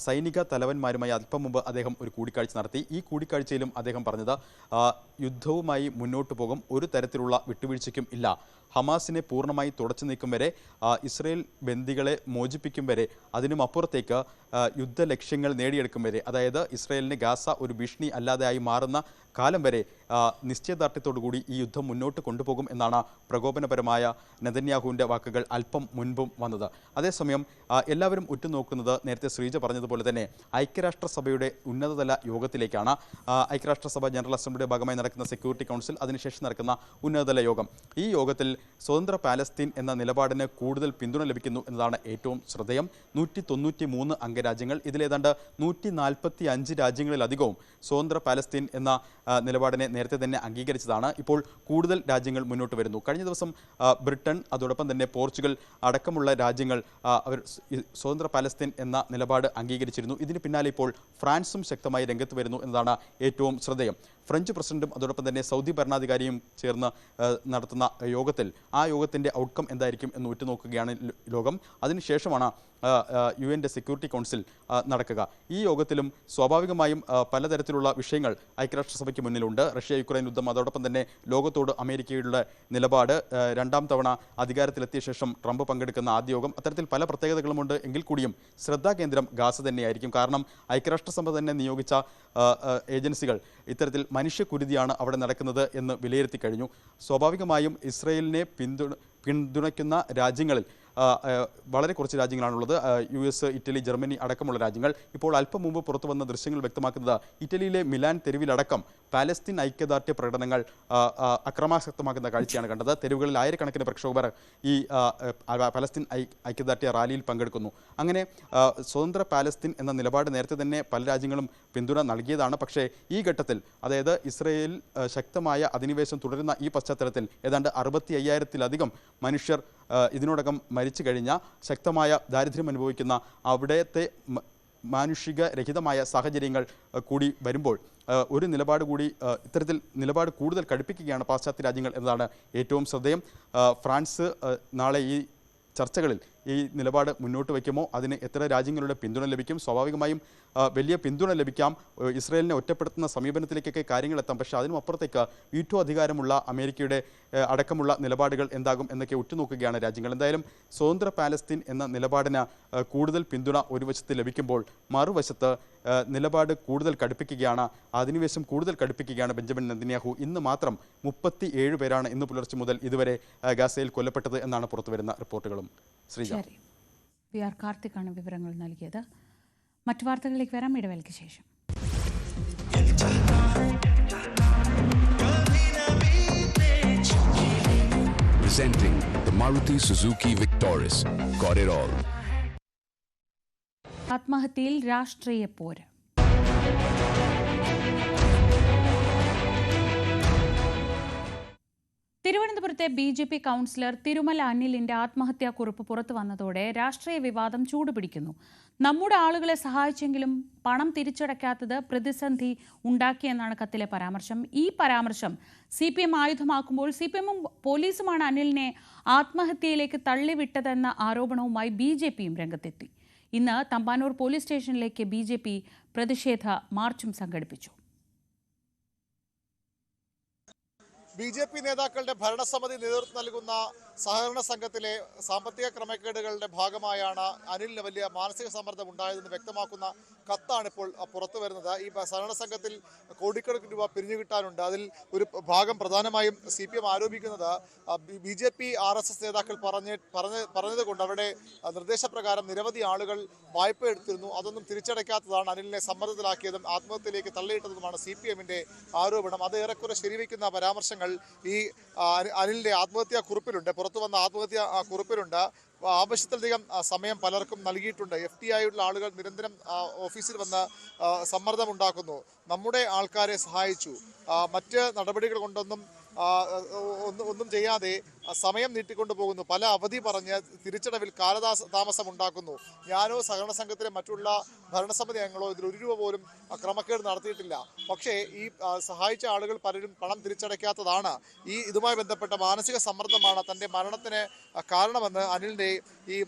സൈനിക തലവന്മാരുമായി അല്പം മുമ്പ് അദ്ദേഹം ഒരു കൂടിക്കാഴ്ച നടത്തി. ഈ കൂടിക്കാഴ്ചയിലും അദ്ദേഹം പറഞ്ഞത് യുദ്ധവുമായി മുന്നോട്ട് പോകും, ഒരു തരത്തിലുള്ള വിട്ടുവീഴ്ചയ്ക്കും ഇല്ല. ഹമാസിനെ പൂർണ്ണമായി തുടച്ചു നീക്കും വരെ, ഇസ്രയേൽ ബന്ദികളെ മോചിപ്പിക്കും വരെ, അതിനും അപ്പുറത്തേക്ക് യുദ്ധ ലക്ഷ്യങ്ങൾ നേടിയെടുക്കും വരെ, അതായത് ഇസ്രയേലിന് ഗാസ ഒരു ഭീഷണി അല്ലാതെയായി മാറുന്ന കാലം വരെ നിശ്ചയദാർഢ്യത്തോടുകൂടി ഈ യുദ്ധം മുന്നോട്ട് കൊണ്ടുപോകും എന്നാണ് പ്രകോപനപരമായ നെതന്യാഹുവിൻ്റെ വാക്കുകൾ അല്പം മുൻപും വന്നത്. അതേസമയം എല്ലാവരും ഉറ്റുനോക്കുന്നത് നേരത്തെ ശ്രീജ പറഞ്ഞതുപോലെ തന്നെ ഐക്യരാഷ്ട്രസഭയുടെ ഉന്നതതല യോഗത്തിലേക്കാണ്. ഐക്യരാഷ്ട്രസഭ ജനറൽ അസംബ്ലിയുടെ ഭാഗമായി നടക്കുന്ന സെക്യൂരിറ്റി കൗൺസിൽ, അതിനുശേഷം നടക്കുന്ന ഉന്നതതല യോഗം. ഈ യോഗത്തിൽ സ്വതന്ത്ര പാലസ്തീൻ എന്ന നിലപാടിന് കൂടുതൽ പിന്തുണ ലഭിക്കുന്നു എന്നതാണ് ഏറ്റവും ശ്രദ്ധേയം. 193 അംഗരാജ്യങ്ങൾ, ഇതിലേതാണ്ട് 145 രാജ്യങ്ങളിലധികവും സ്വതന്ത്ര പാലസ്തീൻ എന്ന നിലപാടിനെ നേരത്തെ തന്നെ അംഗീകരിച്ചതാണ്. ഇപ്പോൾ കൂടുതൽ രാജ്യങ്ങൾ മുന്നോട്ട് വരുന്നു. കഴിഞ്ഞ ദിവസം ബ്രിട്ടൻ, അതോടൊപ്പം തന്നെ പോർച്ചുഗൽ അടക്കമുള്ള രാജ്യങ്ങൾ അവർ സ്വതന്ത്ര പാലസ്തീൻ എന്ന നിലപാട് അംഗീകരിച്ചിരുന്നു. ഇതിന് പിന്നാലെ ഇപ്പോൾ ഫ്രാൻസും ശക്തമായി രംഗത്ത് വരുന്നു എന്നതാണ് ഏറ്റവും ശ്രദ്ധേയം. ഫ്രഞ്ച് പ്രസിഡന്റും അതോടൊപ്പം തന്നെ സൗദി ഭരണാധികാരിയും ചേർന്ന് നടത്തുന്ന യോഗത്തിൽ ആ യോഗത്തിൻ്റെ ഔട്ട്കം എന്തായിരിക്കും എന്ന് ഉറ്റുനോക്കുകയാണ് ലോകം. അതിനുശേഷമാണ് UN സെക്യൂരിറ്റി കൗൺസിൽ നടക്കുക. ഈ യോഗത്തിലും സ്വാഭാവികമായും പലതരത്തിലുള്ള വിഷയങ്ങൾ ഐക്യരാഷ്ട്രസഭയ്ക്ക് മുന്നിലുണ്ട്. റഷ്യ യുക്രൈൻ യുദ്ധം, അതോടൊപ്പം തന്നെ ലോകത്തോട് അമേരിക്കയുടെ നിലപാട്, രണ്ടാം തവണ അധികാരത്തിലെത്തിയ ശേഷം ട്രംപ് പങ്കെടുക്കുന്ന ആദ്യ യോഗം, അത്തരത്തിൽ പല പ്രത്യേകതകളുമുണ്ട്. എങ്കിൽ കൂടിയും ശ്രദ്ധാകേന്ദ്രം ഗാസ തന്നെയായിരിക്കും. കാരണം ഐക്യരാഷ്ട്രസഭ തന്നെ നിയോഗിച്ച ഏജൻസികൾ ഇത്തരത്തിൽ മനുഷ്യക്കുരുതിയാണ് അവിടെ നടക്കുന്നത് എന്ന് വിലയിരുത്തി കഴിഞ്ഞു. സ്വാഭാവികമായും ഇസ്രയേലിനെ പിന്തുണയ്ക്കുന്ന രാജ്യങ്ങളിൽ വളരെ കുറച്ച് രാജ്യങ്ങളാണുള്ളത്. US, ഇറ്റലി, ജർമ്മനി അടക്കമുള്ള രാജ്യങ്ങൾ. ഇപ്പോൾ അല്പം മുമ്പ് പുറത്തു വന്ന ദൃശ്യങ്ങൾ വ്യക്തമാക്കുന്നത് ഇറ്റലിയിലെ മിലാൻ തെരുവിലടക്കം പാലസ്തീൻ ഐക്യദാർഢ്യ പ്രകടനങ്ങൾ അക്രമാസക്തമാക്കുന്ന കാഴ്ചയാണ് കണ്ടത്. തെരുവുകളിൽ ആയിരക്കണക്കിന് പ്രക്ഷോഭകർ ഈ പാലസ്തീൻ ഐക്യദാർഢ്യ റാലിയിൽ പങ്കെടുക്കുന്നു. അങ്ങനെ സ്വതന്ത്ര പാലസ്തീൻ എന്ന നിലപാട് നേരത്തെ തന്നെ പല രാജ്യങ്ങളും പിന്തുണ നൽകിയതാണ്. പക്ഷേ ഈ ഘട്ടത്തിൽ, അതായത് ഇസ്രയേൽ ശക്തമായ അധിനിവേശം തുടരുന്ന ഈ പശ്ചാത്തലത്തിൽ ഏതാണ്ട് 65,000-ത്തിലധികം മനുഷ്യർ ഇതിനോടകം മരിച്ചു കഴിഞ്ഞ, ശക്തമായ ദാരിദ്ര്യം അനുഭവിക്കുന്ന, അവിടത്തെ മാനുഷിക രഹിതമായ സാഹചര്യങ്ങൾ കൂടി വരുമ്പോൾ ഒരു നിലപാട് കൂടി, ഇത്തരത്തിൽ നിലപാട് കൂടുതൽ കടുപ്പിക്കുകയാണ് പാശ്ചാത്യ രാജ്യങ്ങൾ എന്നതാണ് ഏറ്റവും ശ്രദ്ധേയം. ഫ്രാൻസ് നാളെ ഈ ചർച്ചകളിൽ ഈ നിലപാട് മുന്നോട്ട് വയ്ക്കുമോ, അതിന് എത്ര രാജ്യങ്ങളുടെ പിന്തുണ ലഭിക്കും? സ്വാഭാവികമായും വലിയ പിന്തുണ ലഭിക്കാം. ഇസ്രയേലിനെ ഒറ്റപ്പെടുത്തുന്ന സമീപനത്തിലേക്കൊക്കെ കാര്യങ്ങൾ എത്താം. പക്ഷേ അതിനും അപ്പുറത്തേക്ക് വീറ്റോ അധികാരമുള്ള അമേരിക്കയുടെ അടക്കമുള്ള നിലപാടുകൾ എന്താകും എന്നൊക്കെ ഉറ്റുനോക്കുകയാണ് രാജ്യങ്ങൾ. എന്തായാലും സ്വതന്ത്ര പാലസ്തീൻ എന്ന നിലപാടിന് കൂടുതൽ പിന്തുണ ഒരു വശത്ത് ലഭിക്കുമ്പോൾ മറുവശത്ത് നിലപാട് കൂടുതൽ കടുപ്പിക്കുകയാണ്, അധിനിവേശം കൂടുതൽ കടുപ്പിക്കുകയാണ് ബെഞ്ചമിൻ നെതന്യാഹു. ഇന്ന് മാത്രം 37 പേരാണ് ഇന്ന് പുലർച്ചെ മുതൽ ഇതുവരെ ഗാസയിൽ കൊല്ലപ്പെട്ടത് എന്നാണ് പുറത്തുവരുന്ന റിപ്പോർട്ടുകളും. ശ്രീജ, PR കാർത്തിക്കാണ് വിവരങ്ങൾ നൽകിയത്. മറ്റു വാർത്തകളിലേക്ക് വരാം ഇടവേളയ്ക്ക് ശേഷം. Presenting the Maruti Suzuki Victoris. Got it all. ആത്മഹത്യയിൽ രാഷ്ട്രീയ പോര്. തിരുവനന്തപുരത്തെ BJP കൗൺസിലർ തിരുമല അനിലിന്റെ ആത്മഹത്യാക്കുറിപ്പ് പുറത്തു വന്നതോടെ രാഷ്ട്രീയ വിവാദം ചൂടുപിടിക്കുന്നു. നമ്മുടെ ആളുകളെ സഹായിച്ചെങ്കിലും പണം തിരിച്ചടയ്ക്കാത്തത് പ്രതിസന്ധി ഉണ്ടാക്കിയെന്നാണ് കത്തിലെ പരാമർശം. ഈ പരാമർശം CPM ആയുധമാക്കുമ്പോൾ CPMും പോലീസുമാണ് അനിലിനെ ആത്മഹത്യയിലേക്ക് തള്ളിവിട്ടതെന്ന ആരോപണവുമായി BJPയും രംഗത്തെത്തി. ഇന്ന് തമ്പാനൂർ പോലീസ് സ്റ്റേഷനിലേക്ക് BJP പ്രതിഷേധ മാർച്ചും സംഘടിപ്പിച്ചു. BJP നേതാക്കളുടെ ഭരണസമിതി നേതൃത്വം നൽകുന്ന സഹകരണ സംഘത്തിലെ സാമ്പത്തിക ക്രമക്കേടുകളുടെ ഭാഗമായാണ് അനിലിന് വലിയ മാനസിക സമ്മർദ്ദം ഉണ്ടായതെന്ന് വ്യക്തമാക്കുന്ന കത്താണ് ഇപ്പോൾ പുറത്തു വരുന്നത്. ഈ സഹകരണ സംഘത്തിൽ കോടിക്കണക്കിന് രൂപ പിരിഞ്ഞു കിട്ടാനുണ്ട്. അതിൽ ഒരു ഭാഗം പ്രധാനമായും CPM ആരോപിക്കുന്നത് BJP RSS നേതാക്കൾ പറഞ്ഞതുകൊണ്ട് അവരുടെ നിർദ്ദേശപ്രകാരം നിരവധി ആളുകൾ വായ്പ എടുത്തിരുന്നു. അതൊന്നും തിരിച്ചടയ്ക്കാത്തതാണ് അനിലിനെ സമ്മർദ്ദത്തിലാക്കിയതും ആത്മഹത്യയിലേക്ക് തള്ളിയിട്ടതുമാണ് CPMന്റെ ആരോപണം. അത് ഏറെക്കുറെ ശരിവയ്ക്കുന്ന പരാമർശങ്ങൾ ഈ അനിലിന്റെ ആത്മഹത്യാ കുറിപ്പിലുണ്ട്. പുറത്തു വന്ന ആത്മഹത്യാ കുറിപ്പിലുണ്ട്. ആവശ്യത്തിലധികം സമയം പലർക്കും നൽകിയിട്ടുണ്ട്. FTIയുള്ള ആളുകൾ നിരന്തരം ഓഫീസിൽ വന്ന് സമ്മർദ്ദമുണ്ടാക്കുന്നു. നമ്മുടെ ആൾക്കാരെ സഹായിച്ചു. മറ്റ് നടപടികൾ കൊണ്ടൊന്നും ഒന്നും ചെയ്യാതെ സമയം നീട്ടിക്കൊണ്ടു പോകുന്നു. പല അവധി പറഞ്ഞ് തിരിച്ചടവിൽ കാലതാമസം ഉണ്ടാക്കുന്നു. ഞാനോ സഹകരണ സംഘത്തിലെ മറ്റുള്ള ഭരണസമിതി അംഗങ്ങളോ ഇതിൽ ഒരു രൂപ പോലും ക്രമക്കേട് നടത്തിയിട്ടില്ല. പക്ഷേ ഈ സഹായിച്ച ആളുകൾ പലരും പണം തിരിച്ചടയ്ക്കാത്തതാണ് ഇതുമായി ബന്ധപ്പെട്ട മാനസിക സമ്മർദ്ദമാണ് തൻ്റെ മരണത്തിന് കാരണമെന്ന് അനിലിൻ്റെ ഈ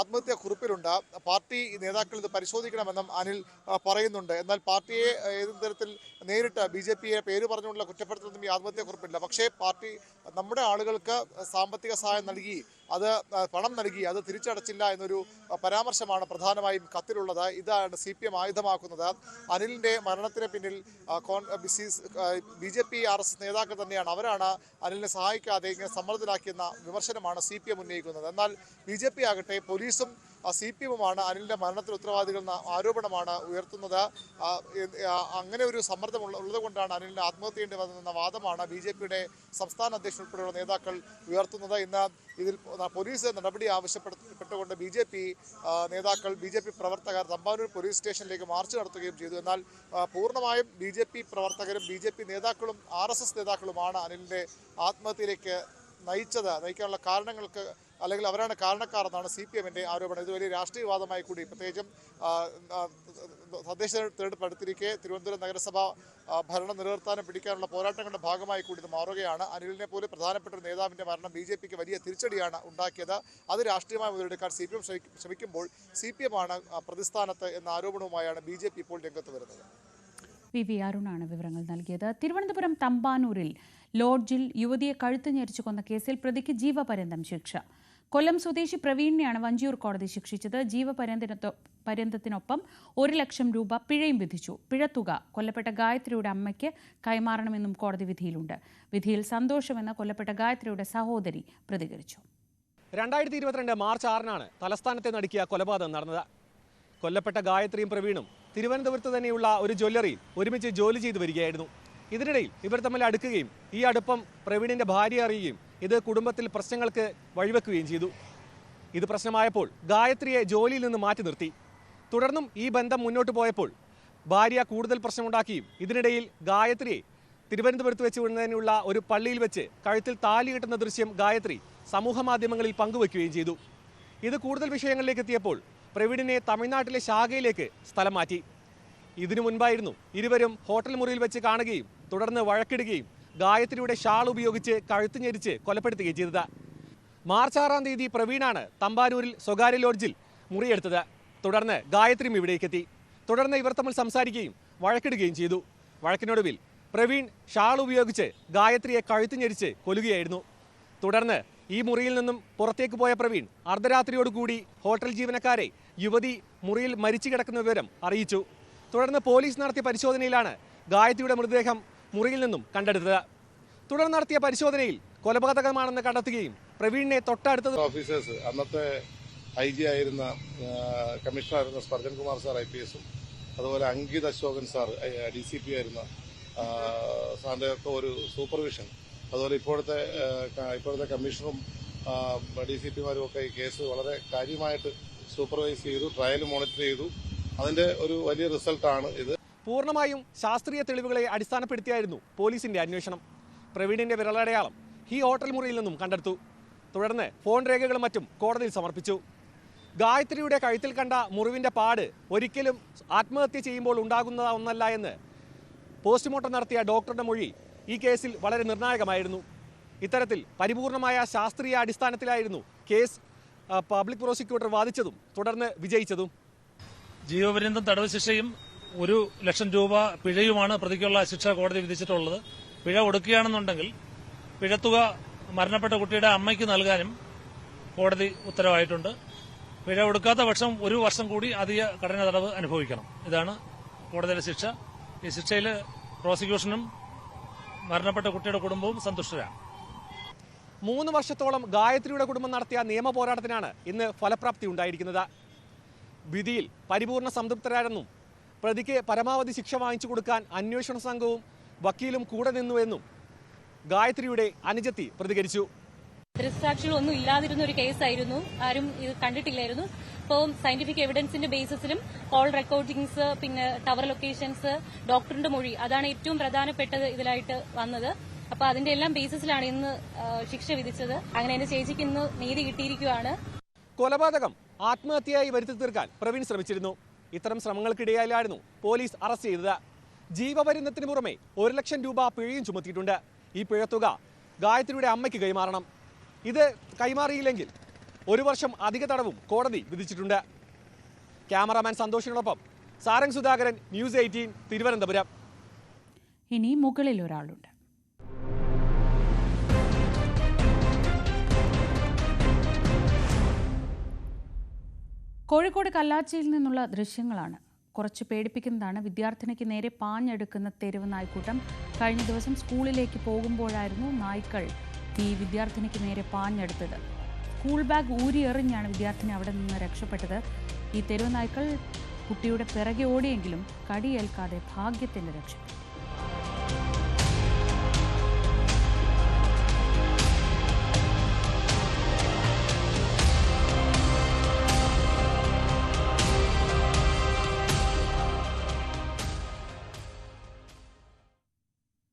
ആത്മഹത്യാ കുറിപ്പിലുണ്ട്. പാർട്ടി നേതാക്കൾ ഇത് പരിശോധിക്കണമെന്നും അനിൽ പറയുന്നുണ്ട്. എന്നാൽ പാർട്ടിയെ ഏത് തരത്തിൽ നേരിട്ട് BJPയെ പേര് പറഞ്ഞുകൊണ്ടുള്ള കുറ്റപ്പെടുത്തലൊന്നും ഈ ആത്മഹത്യാ കുറിപ്പില്ല. പക്ഷേ പാർട്ടി നമ്മുടെ ആളുകൾക്ക് സാമ്പത്തിക സഹായം നൽകി, അത് പണം നൽകി, അത് തിരിച്ചടച്ചില്ല എന്നൊരു പരാമർശമാണ് പ്രധാനമായും കത്തിലുള്ളത്. ഇതാണ് CPM ആയുധമാക്കുന്നത്. അനിലിൻ്റെ മരണത്തിന് പിന്നിൽ BJP RSS നേതാക്കൾ തന്നെയാണ്. അവരാണ് അനിലിനെ സഹായിക്കാതെ ഇങ്ങനെ സമ്മർദ്ദത്തിലാക്കിയെന്ന വിമർശനമാണ് CPM ഉന്നയിക്കുന്നത്. എന്നാൽ BJP ആകട്ടെ പോലീസും CPMുമാണ് അനിലിന്റെ മരണത്തിൽ ഉത്തരവാദികൾ എന്ന ആരോപണമാണ് ഉയർത്തുന്നത്. അങ്ങനെ ഒരു സമ്മർദ്ദം ഉള്ളതുകൊണ്ടാണ് അനിലിന് ആത്മഹത്യ ചെയ്യേണ്ടി വന്നതെന്ന വാദമാണ് BJPയുടെ സംസ്ഥാന അധ്യക്ഷൻ ഉൾപ്പെടെയുള്ള നേതാക്കൾ ഉയർത്തുന്നത്. ഇന്ന് ഇതിൽ പോലീസ് നടപടി ആവശ്യപ്പെട്ടുകൊണ്ട് BJP നേതാക്കൾ, BJP പ്രവർത്തകർ തമ്പാനൂർ പോലീസ് സ്റ്റേഷനിലേക്ക് മാർച്ച് നടത്തുകയും ചെയ്തു. എന്നാൽ പൂർണ്ണമായും BJP പ്രവർത്തകരും BJP നേതാക്കളും RSS നേതാക്കളുമാണ് അനിലിന്റെ ആത്മഹത്യയിലേക്ക് നയിക്കാനുള്ള കാരണങ്ങൾക്ക് അല്ലെങ്കിൽ അവരാണ് കാരണക്കാർ എന്നാണ് CPMന്റെ ആരോപണം. ഇത് വലിയ രാഷ്ട്രീയവാദമായി കൂടി, പ്രത്യേകിച്ചും തദ്ദേശ തെരഞ്ഞെടുപ്പ് അടുത്തിരിക്കെ തിരുവനന്തപുരം നഗരസഭ ഭരണം നിലനിർത്താനും പിടിക്കാനുള്ള പോരാട്ടങ്ങളുടെ ഭാഗമായി കൂടി ഇത് മാറുകയാണ്. അനിലിനെ പോലെ പ്രധാനപ്പെട്ട ഒരു നേതാവിന്റെ മരണം BJPക്ക് വലിയ തിരിച്ചടിയാണ് ഉണ്ടാക്കിയത്. അത് രാഷ്ട്രീയമായി മുതലെടുക്കാൻ CPM ശ്രമിക്കുമ്പോൾ CPMമാണ് പ്രതിസ്ഥാനത്ത് എന്ന ആരോപണവുമായാണ് BJP ഇപ്പോൾ രംഗത്ത് വരുന്നത്. VV അരുണാണ് വിവരങ്ങൾ നൽകിയത്. തിരുവനന്തപുരം തമ്പാനൂരിൽ ലോഡ്ജിൽ യുവതിയെ കഴുത്ത് ഞെരിച്ചു കൊന്ന കേസിൽ പ്രതിക്ക് ജീവപര്യന്തം ശിക്ഷ. കൊല്ലം സ്വദേശി പ്രവീണിനെയാണ് വഞ്ചിയൂർ കോടതി ശിക്ഷിച്ചത്. ജീവപര്യന്തത്തിനൊപ്പം 1 ലക്ഷം രൂപ പിഴയും വിധിച്ചു. പിഴത്തുക കൊല്ലപ്പെട്ട ഗായത്രിയുടെ അമ്മയ്ക്ക് കൈമാറണമെന്നും കോടതി വിധിയിലുണ്ട്. വിധിയിൽ സന്തോഷമെന്ന് കൊല്ലപ്പെട്ട ഗായത്രിയുടെ സഹോദരി പ്രതികരിച്ചു. 2022 മാർച്ച് 6-നാണ് തലസ്ഥാനത്തെ നടുക്കിയ കൊലപാതകം നടന്നത്. കൊല്ലപ്പെട്ട ഗായത്രിയും പ്രവീണും തിരുവനന്തപുരത്ത് തന്നെയുള്ള ഒരു ജ്വല്ലറിയിൽ ഒരുമിച്ച് ജോലി ചെയ്തു വരികയായിരുന്നു. ഇതിനിടയിൽ ഇവർ തമ്മിൽ അടുക്കുകയും ഈ അടുപ്പം പ്രവീണിന്റെ ഭാര്യ അറിയുകയും ഇത് കുടുംബത്തിൽ പ്രശ്നങ്ങൾക്ക് വഴിവെക്കുകയും ചെയ്തു. ഇത് പ്രശ്നമായപ്പോൾ ഗായത്രിയെ ജോലിയിൽ നിന്ന് മാറ്റി നിർത്തി. തുടർന്നും ഈ ബന്ധം മുന്നോട്ട് പോയപ്പോൾ ഭാര്യ കൂടുതൽ പ്രശ്നമുണ്ടാക്കിയും ഇതിനിടയിൽ ഗായത്രിയെ തിരുവനന്തപുരത്ത് വെച്ച് ഉടനെയുള്ള ഒരു പള്ളിയിൽ വെച്ച് കഴുത്തിൽ താലി കെട്ടുന്ന ദൃശ്യം ഗായത്രി സമൂഹ മാധ്യമങ്ങളിൽ പങ്കുവയ്ക്കുകയും ചെയ്തു. ഇത് കൂടുതൽ വിഷയങ്ങളിലേക്ക് എത്തിയപ്പോൾ പ്രവീണിനെ തമിഴ്നാട്ടിലെ ശാഖയിലേക്ക് സ്ഥലം മാറ്റി. ഇതിനു മുൻപായിരുന്നു ഇരുവരും ഹോട്ടൽ മുറിയിൽ വെച്ച് കാണുകയും തുടർന്ന് വഴക്കിടുകയും ഗായത്രിയുടെ ഷാൾ ഉപയോഗിച്ച് കഴുത്ത് ഞെരിച്ച് കൊലപ്പെടുത്തുകയും ചെയ്തത്. മാർച്ച് 6-ാം തീയതി പ്രവീണാണ് തമ്പാനൂരിൽ സ്വകാര്യ ലോഡ്ജിൽ മുറിയെടുത്തത്. തുടർന്ന് ഗായത്രിയും ഇവിടേക്കെത്തി. തുടർന്ന് ഇവർ തമ്മിൽ സംസാരിക്കുകയും വഴക്കിടുകയും ചെയ്തു. വഴക്കിനൊടുവിൽ പ്രവീൺ ഷാൾ ഉപയോഗിച്ച് ഗായത്രിയെ കഴുത്ത് ഞെരിച്ച് കൊല്ലുകയായിരുന്നു. തുടർന്ന് ഈ മുറിയിൽ നിന്നും പുറത്തേക്ക് പോയ പ്രവീൺ അർദ്ധരാത്രിയോടുകൂടി ഹോട്ടൽ ജീവനക്കാരെ യുവതി മുറിയിൽ മരിച്ചു കിടക്കുന്ന വിവരം അറിയിച്ചു. തുടർന്ന് പോലീസ് നടത്തിയ പരിശോധനയിലാണ് ഗായത്രിയുടെ മൃതദേഹം മുറിയിൽ നിന്നും കണ്ടെടുത്തത്. തുടർന്ന് നടത്തിയ പരിശോധനയിൽ കൊലപാതകമാണെന്ന് കണ്ടെത്തുകയും പ്രവീണിനെ തൊട്ടടുത്ത ഓഫീസേഴ്സ് അന്നത്തെ IG ആയിരുന്ന കമ്മീഷണറായിരുന്ന സ്പർജൻ കുമാർ സാർ IPSും അതുപോലെ അങ്കിത് അശോകൻ സാർ DCP ആയിരുന്ന സാറിന്റെ ഒക്കെ ഒരു സൂപ്പർവിഷൻ, അതുപോലെ ഇപ്പോഴത്തെ കമ്മീഷണറും DCPമാരും ഒക്കെ ഈ കേസ് വളരെ കാര്യമായിട്ട് സൂപ്പർവൈസ് ചെയ്തു, ട്രയൽ മോണിറ്റർ ചെയ്തു. അതിന്റെ ഒരു വലിയ റിസൾട്ടാണ് ഇത്. പൂർണ്ണമായും ശാസ്ത്രീയ തെളിവുകളെ അടിസ്ഥാനപ്പെടുത്തിയായിരുന്നു പോലീസിന്റെ അന്വേഷണം. പ്രവീണിന്റെ വിരലടയാളം ഈ ഹോട്ടൽ മുറിയിൽ നിന്നും കണ്ടെടുത്തു. തുടർന്ന് ഫോൺ രേഖകളും മറ്റും കോടതിയിൽ സമർപ്പിച്ചു. ഗായത്രിയുടെ കഴുത്തിൽ കണ്ട മുറിവിന്റെ പാട് ഒരിക്കലും ആത്മഹത്യ ചെയ്യുമ്പോൾ ഉണ്ടാകുന്ന ഒന്നല്ല എന്ന് പോസ്റ്റ്മോർട്ടം നടത്തിയ ഡോക്ടറുടെ മൊഴി ഈ കേസിൽ വളരെ നിർണായകമായിരുന്നു. ഇത്തരത്തിൽ പരിപൂർണമായ ശാസ്ത്രീയ അടിസ്ഥാനത്തിലായിരുന്നു കേസ് പബ്ലിക് പ്രോസിക്യൂട്ടർ വാദിച്ചതും തുടർന്ന് വിജയിച്ചതും. ജീവപര്യന്തം തടവ് ശിക്ഷയും 1,00,000 രൂപ പിഴയുമാണ് പ്രതിക്കുള്ള ശിക്ഷ കോടതി വിധിച്ചിട്ടുള്ളത്. പിഴ ഒടുക്കുകയാണെന്നുണ്ടെങ്കിൽ പിഴത്തുക മരണപ്പെട്ട കുട്ടിയുടെ അമ്മയ്ക്ക് നൽകാനും കോടതി ഉത്തരവായിട്ടുണ്ട്. പിഴ ഒടുക്കാത്ത പക്ഷം 1 വർഷം കൂടി അധിക കഠിന തടവ് അനുഭവിക്കണം. ഇതാണ് കോടതിയുടെ ശിക്ഷ. ഈ ശിക്ഷയിൽ പ്രോസിക്യൂഷനും മരണപ്പെട്ട കുട്ടിയുടെ കുടുംബവും സന്തുഷ്ടരാണ്. 3 വർഷത്തോളം ഗായത്രിയുടെ കുടുംബം നടത്തിയ നിയമ പോരാട്ടത്തിനാണ് ഇന്ന് ഫലപ്രാപ്തി ഉണ്ടായിരിക്കുന്നത്. വിധിയിൽ പരിപൂർണ സംതൃപ്തരാണെന്നും പ്രതിക്ക് പരമാവധി ശിക്ഷ വാങ്ങിച്ചു കൊടുക്കാൻ അന്വേഷണ സംഘവും വക്കീലും കൂടെ നിന്നുവെന്നും ഗായത്രിയുടെ അനുജത്തി പ്രതികരിച്ചു. ദൃക്സാക്ഷികളൊന്നും ഇല്ലാതിരുന്ന ഒരു കേസായിരുന്നു. ആരും ഇത് കണ്ടിട്ടില്ലായിരുന്നു. ഇപ്പോൾ സയന്റിഫിക് എവിഡൻസിന്റെ ബേസിസിലും കോൾ റെക്കോർഡിംഗ്സ്, പിന്നെ ടവർ ലൊക്കേഷൻസ്, ഡോക്ടറിന്റെ മൊഴി, അതാണ് ഏറ്റവും പ്രധാനപ്പെട്ടത് ഇതിലായിട്ട് വന്നത്. അപ്പൊ അതിന്റെ എല്ലാം ബേസിസിലാണ് ഇന്ന് ശിക്ഷ വിധിച്ചത്. അങ്ങനെ എന്റെ ചേച്ചിക്ക് ഇന്ന് നീതി കിട്ടിയിരിക്കുകയാണ്. കൊലപാതകം ആത്മഹത്യയായി വരുത്തി തീർക്കാൻ പ്രവീൺ ശ്രമിച്ചിരുന്നു. ഇത്തരം ശ്രമങ്ങൾക്കിടയിലായിരുന്നു പോലീസ് അറസ്റ്റ് ചെയ്തത്. ജീവപര്യന്തത്തിന് പുറമെ 1,00,000 രൂപ പിഴയും ചുമത്തിയിട്ടുണ്ട്. ഈ പിഴത്തുക ഗായത്രിയുടെ അമ്മയ്ക്ക് കൈമാറണം. ഇത് കൈമാറിയില്ലെങ്കിൽ 1 വർഷം അധിക തടവും കോടതി വിധിച്ചിട്ടുണ്ട്. ക്യാമറാമാൻ സന്തോഷിനോടൊപ്പം സാരംഗ് സുധാകരൻ, ന്യൂസ് 18, തിരുവനന്തപുരം. ഇനി മുകളിൽ ഒരാളുണ്ട്. കോഴിക്കോട് കല്ലാച്ചിയിൽ നിന്നുള്ള ദൃശ്യങ്ങളാണ്. കുറച്ച് പേടിപ്പിക്കുന്നതാണ്. വിദ്യാർത്ഥിനിക്ക് നേരെ പാഞ്ഞെടുക്കുന്ന തെരുവ് നായ്ക്കൂട്ടം. കഴിഞ്ഞ ദിവസം സ്കൂളിലേക്ക് പോകുമ്പോഴായിരുന്നു നായ്ക്കൾ ഈ വിദ്യാർത്ഥിനിക്ക് നേരെ പാഞ്ഞെടുത്തത്. സ്കൂൾ ബാഗ് ഊരിയെറിഞ്ഞാണ് വിദ്യാർത്ഥിനി അവിടെ നിന്ന് രക്ഷപ്പെട്ടത്. ഈ തെരുവ് നായ്ക്കൾ കുട്ടിയുടെ പിറകെ ഓടിയെങ്കിലും കടിയേൽക്കാതെ ഭാഗ്യത്തിന് രക്ഷപ്പെട്ടു.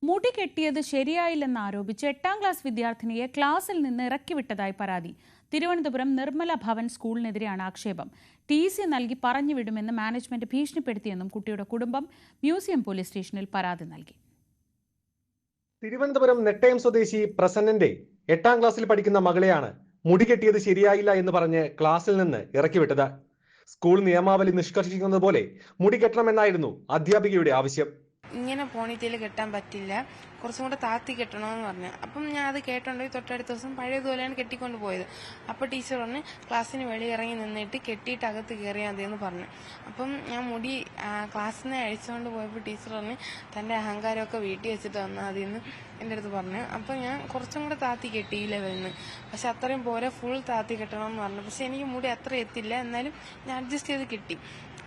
മുടി കെട്ടിയത് ശരിയായില്ലെന്നാരോപിച്ച് 8ാം ക്ലാസ് വിദ്യാർത്ഥിനിയെ ക്ലാസ്സിൽ നിന്ന് ഇറക്കിവിട്ടതായി പരാതി. തിരുവനന്തപുരം നിർമ്മല ഭവൻ സ്കൂളിനെതിരെയാണ് ആക്ഷേപം. TC നൽകി പറഞ്ഞുവിടുമെന്ന് മാനേജ്മെന്റ് ഭീഷണിപ്പെടുത്തിയെന്നും കുട്ടിയുടെ കുടുംബം മ്യൂസിയം പോലീസ് സ്റ്റേഷനിൽ പരാതി നൽകി. തിരുവനന്തപുരം നെട്ടയം സ്വദേശി പ്രസന്നന്റെ 8ാം ക്ലാസ്സിൽ പഠിക്കുന്ന മകളെയാണ് മുടി കെട്ടിയത് ശരിയായില്ല എന്ന് പറഞ്ഞ് ക്ലാസ്സിൽ നിന്ന് ഇറക്കിവിട്ടത്. സ്കൂൾ നിയമാവലി നിഷ്കർഷിക്കുന്നത് പോലെ മുടി കെട്ടണമെന്നായിരുന്നു അധ്യാപികയുടെ ആവശ്യം. ഇങ്ങനെ പോണിറ്റയിൽ കെട്ടാൻ പറ്റില്ല, കുറച്ചും കൂടെ താത്തി കെട്ടണമെന്ന് പറഞ്ഞു. അപ്പം ഞാൻ അത് കേട്ടോണ്ടെങ്കിൽ തൊട്ടടുത്ത ദിവസം പഴയതുപോലെയാണ് കെട്ടിക്കൊണ്ട് പോയത്. അപ്പോൾ ടീച്ചർ പറഞ്ഞ് ക്ലാസ്സിന് വെളിയിറങ്ങി നിന്നിട്ട് കെട്ടിയിട്ട് അകത്ത് കയറിയാൽ മതിയെന്ന് പറഞ്ഞു. അപ്പം ഞാൻ മുടി ക്ലാസ്സിൽ നിന്ന് അഴിച്ചുകൊണ്ട് പോയപ്പോൾ ടീച്ചർ പറഞ്ഞ് തൻ്റെ അഹങ്കാരമൊക്കെ വീട്ടിൽ വെച്ചിട്ട് വന്നാൽ മതിയെന്ന് എൻ്റെ അടുത്ത് പറഞ്ഞു. അപ്പം ഞാൻ കുറച്ചും കൂടെ താത്തി കെട്ടിയില്ല വരുന്നു. പക്ഷെ അത്രയും പോരെ, ഫുൾ താത്തി കെട്ടണമെന്ന് പറഞ്ഞു. പക്ഷെ എനിക്ക് മുടി അത്ര എത്തില്ല, എന്നാലും ഞാൻ അഡ്ജസ്റ്റ് ചെയ്ത് കിട്ടി.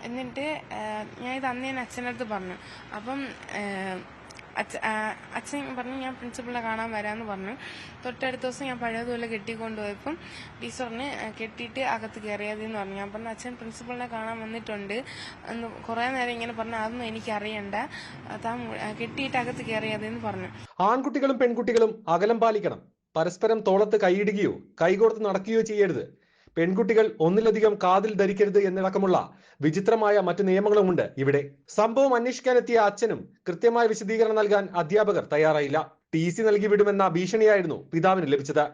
എന്നിട്ട് ഞാൻ ഇത് അന്ന് ഞാൻ അച്ഛൻ്റെ അടുത്ത് പറഞ്ഞു. അപ്പം അച്ഛൻ പറഞ്ഞു ഞാൻ പ്രിൻസിപ്പളിനെ കാണാൻ വരാമെന്ന് പറഞ്ഞു. തൊട്ടടുത്ത ദിവസം ഞാൻ പഴയതുപോലെ കെട്ടിക്കൊണ്ടുപോയപ്പം ടീച്ചറിന് കെട്ടിയിട്ട് അകത്ത് കയറിയതെന്ന് പറഞ്ഞു. ഞാൻ പറഞ്ഞു അച്ഛൻ പ്രിൻസിപ്പളിനെ കാണാൻ വന്നിട്ടുണ്ട് എന്ന് കുറേ നേരം ഇങ്ങനെ പറഞ്ഞു. അതൊന്നും എനിക്കറിയണ്ട, താൻ കെട്ടിയിട്ട് അകത്ത് കയറിയതെന്ന് പറഞ്ഞു. ആൺകുട്ടികളും പെൺകുട്ടികളും അകലം പാലിക്കണം. പരസ്പരം തോളത്ത് കൈയിടുകയോ കൈകോർത്ത് നടക്കുകയോ ചെയ്യരുത്. പെൺകുട്ടികൾ ഒന്നിലധികം കാതിൽ ധരിക്കരുത് എന്നടക്കമുള്ള വിചിത്രമായ മറ്റു നിയമങ്ങളുമുണ്ട് ഇവിടെ. സംഭവം അന്വേഷിക്കാനെത്തിയ അച്ഛനും കൃത്യമായ വിശദീകരണം നൽകാൻ അധ്യാപകർ തയ്യാറായില്ല. TC നൽകി വിടുമെന്ന ഭീഷണിയായിരുന്നു പിതാവിന് ലഭിച്ചത്.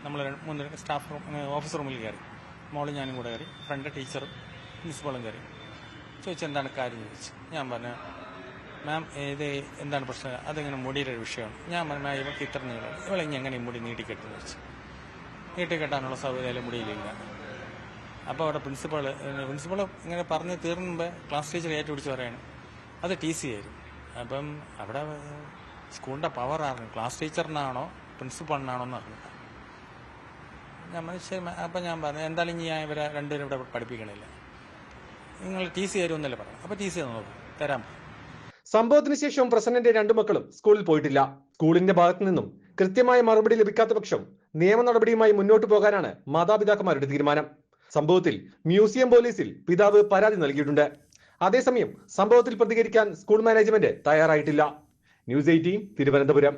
നമ്മൾ 3 സ്റ്റാഫ് ഓഫീസ് റൂമിൽ കയറി, മോളും ഞാനും കൂടെ കയറി, ഫ്രണ്ട് ടീച്ചറും പ്രിൻസിപ്പളും കയറി. ചോദിച്ചു എന്താണ് കാര്യം ചോദിച്ചു. ഞാൻ പറഞ്ഞു മാം ഇത് എന്താണ് പ്രശ്നം, അതിങ്ങനെ മുടിയുടെ ഒരു വിഷയമാണ്. ഞാൻ പറഞ്ഞു മാം ഇവർക്ക് ഇത്ര നീളം, ഇവളെ എങ്ങനെ മുടി നീട്ടിക്കെട്ടെന്ന് വെച്ചു. നീട്ടിക്കെട്ടാനുള്ള സൗകര്യം മുടിയിലില്ല. അപ്പോൾ അവിടെ പ്രിൻസിപ്പൾ ഇങ്ങനെ പറഞ്ഞ് തീർന്നുമ്പോൾ ക്ലാസ് ടീച്ചർ ഏറ്റുപിടിച്ച് പറയാണ് അത് TC ആയിരുന്നു. അപ്പം അവിടെ സ്കൂളിൻ്റെ പവർ ആയിരുന്നു, ക്ലാസ് ടീച്ചറിനാണോ പ്രിൻസിപ്പളിനാണോ എന്ന് അറിഞ്ഞു. അപ്പം ഞാൻ പറഞ്ഞു എന്തായാലും ഞാൻ ഇവരെ രണ്ടുപേരും ഇവിടെ പഠിപ്പിക്കണില്ല, നിങ്ങൾ TC തരുമെന്നല്ലേ പറഞ്ഞു. അപ്പോൾ TC നോക്കും തരാൻ. സംഭവത്തിന് ശേഷം പ്രസന്നന്റെ 2 മക്കളും സ്കൂളിൽ പോയിട്ടില്ല. സ്കൂളിന്റെ ഭാഗത്തു നിന്നും കൃത്യമായ മറുപടി ലഭിക്കാത്ത പക്ഷം നിയമ നടപടിയുമായി മുന്നോട്ടു പോകാനാണ് മാതാപിതാക്കന്മാരുടെ തീരുമാനം. സംഭവത്തിൽ മ്യൂസിയം പോലീസിൽ പിതാവ് പരാതി നൽകിയിട്ടുണ്ട്. അതേസമയം സംഭവത്തിൽ പ്രതികരിക്കാൻ സ്കൂൾ മാനേജ്മെന്റ് തയ്യാറായിട്ടില്ല. ന്യൂസ് 18 തിരുവനന്തപുരം.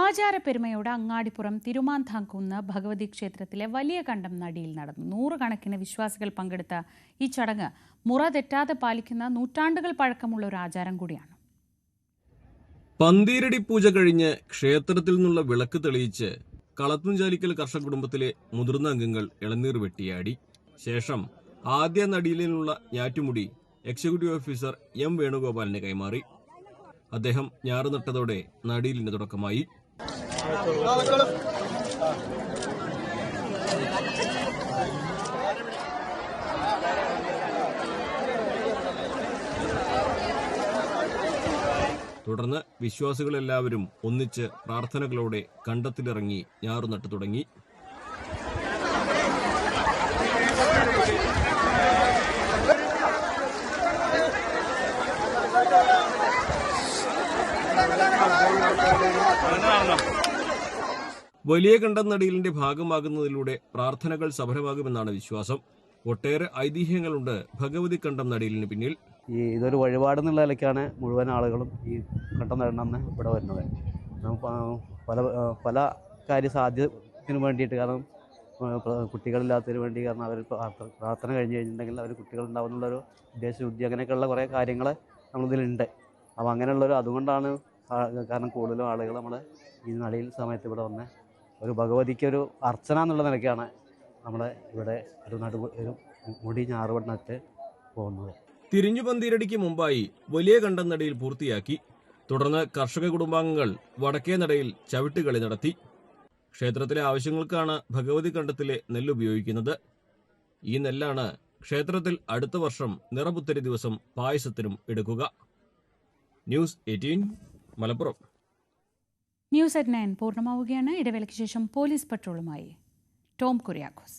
ആചാരപ്പെരുമയോടെ അങ്ങാടിപ്പുറം തിരുമാന്താംകുന്ന് ഭഗവതി ക്ഷേത്രത്തിലെ വലിയ കണ്ടം നടിയിൽ നടന്നു. 100 കണക്കിന് വിശ്വാസികൾ പങ്കെടുത്ത ഈ ചടങ്ങ് മുറ തെറ്റാതെ പാലിക്കുന്ന നൂറ്റാണ്ടുകൾ പഴക്കമുള്ള ഒരു ആചാരം കൂടിയാണ്. പന്തീരടി പൂജ കഴിഞ്ഞ് ക്ഷേത്രത്തിൽ നിന്നുള്ള വിളക്ക് തെളിയിച്ച് കളത്തുംചാലിക്കൽ കർഷക കുടുംബത്തിലെ മുതിർന്ന അംഗങ്ങൾ ഇളനീർ വെട്ടിയാടി. ശേഷം ആദ്യ നടിയിലുള്ള ഞാറ്റുമുടി എക്സിക്യൂട്ടീവ് ഓഫീസർ എം വേണുഗോപാലിന് കൈമാറി. അദ്ദേഹം ഞാറ് നട്ടതോടെ നടീലിന് തുടക്കമായി. തുടർന്ന് വിശ്വാസികളെല്ലാവരും ഒന്നിച്ച് പ്രാർത്ഥനകളോടെ കണ്ടത്തിലിറങ്ങി ഞാറ് നട്ടു തുടങ്ങി. വലിയ കണ്ടം നടീലിന്റെ ഭാഗമാകുന്നതിലൂടെ പ്രാർത്ഥനകൾ സഫലമാകുമെന്നാണ് വിശ്വാസം. ഒട്ടേറെ ഐതിഹ്യങ്ങളുണ്ട് ഭഗവതി കണ്ടം നടീലിന് പിന്നിൽ. ഇതൊരു വഴിപാടെന്നുള്ള നിലയ്ക്കാണ് മുഴുവൻ ആളുകളും ഈ കണ്ടം നടണമെന്ന് ഇവിടെ വരുന്നത്. പല പല കാര്യസാധ്യത്തിന് വേണ്ടിയിട്ട്, കാരണം കുട്ടികളില്ലാത്തതിന് വേണ്ടി, കാരണം അവർ പ്രാർത്ഥന കഴിഞ്ഞ് കഴിഞ്ഞിട്ടുണ്ടെങ്കിൽ അവർ കുട്ടികളുണ്ടാവുന്നുള്ളൊരു ഉദ്ദേശശുദ്ധി, അങ്ങനെയൊക്കെയുള്ള കുറേ കാര്യങ്ങൾ നമ്മളിതിലുണ്ട്. അപ്പോൾ അങ്ങനെയുള്ളൊരു അതുകൊണ്ടാണ് കാരണം കൂടുതലും ആളുകൾ നമ്മൾ ഈ നടീൽ സമയത്ത് ഇവിടെ വന്ന് ഒരു ഭഗവതിക്കൊരു അർച്ചന എന്നുള്ള നിലയ്ക്കാണ് നമ്മൾ ഇവിടെ ഒരു മുടി ഞാറുവണ്ണത്ത് പോകുന്നത്. തിരിഞ്ഞു പന്തീരടിക്ക് മുമ്പായി വലിയ കണ്ടം നടയിൽ പൂർത്തിയാക്കി. തുടർന്ന് കർഷക കുടുംബാംഗങ്ങൾ വടക്കേ നടയിൽ ചവിട്ടുകളി നടത്തി. ക്ഷേത്രത്തിലെ ആവശ്യങ്ങൾക്കാണ് ഭഗവതി കണ്ടത്തിലെ നെല്ല് ഉപയോഗിക്കുന്നത്. ഈ നെല്ലാണ് ക്ഷേത്രത്തിൽ അടുത്ത വർഷം നിറപുത്തരി ദിവസം പായസത്തിനും എടുക്കുക. ന്യൂസ് 18 മലപ്പുറം. ന്യൂസ് at 9 പൂർണ്ണമാവുകയാണ്. ഇടവേളയ്ക്ക് ശേഷം പോലീസ് പട്രോളുമായി ടോം കുര്യാക്കോസ്.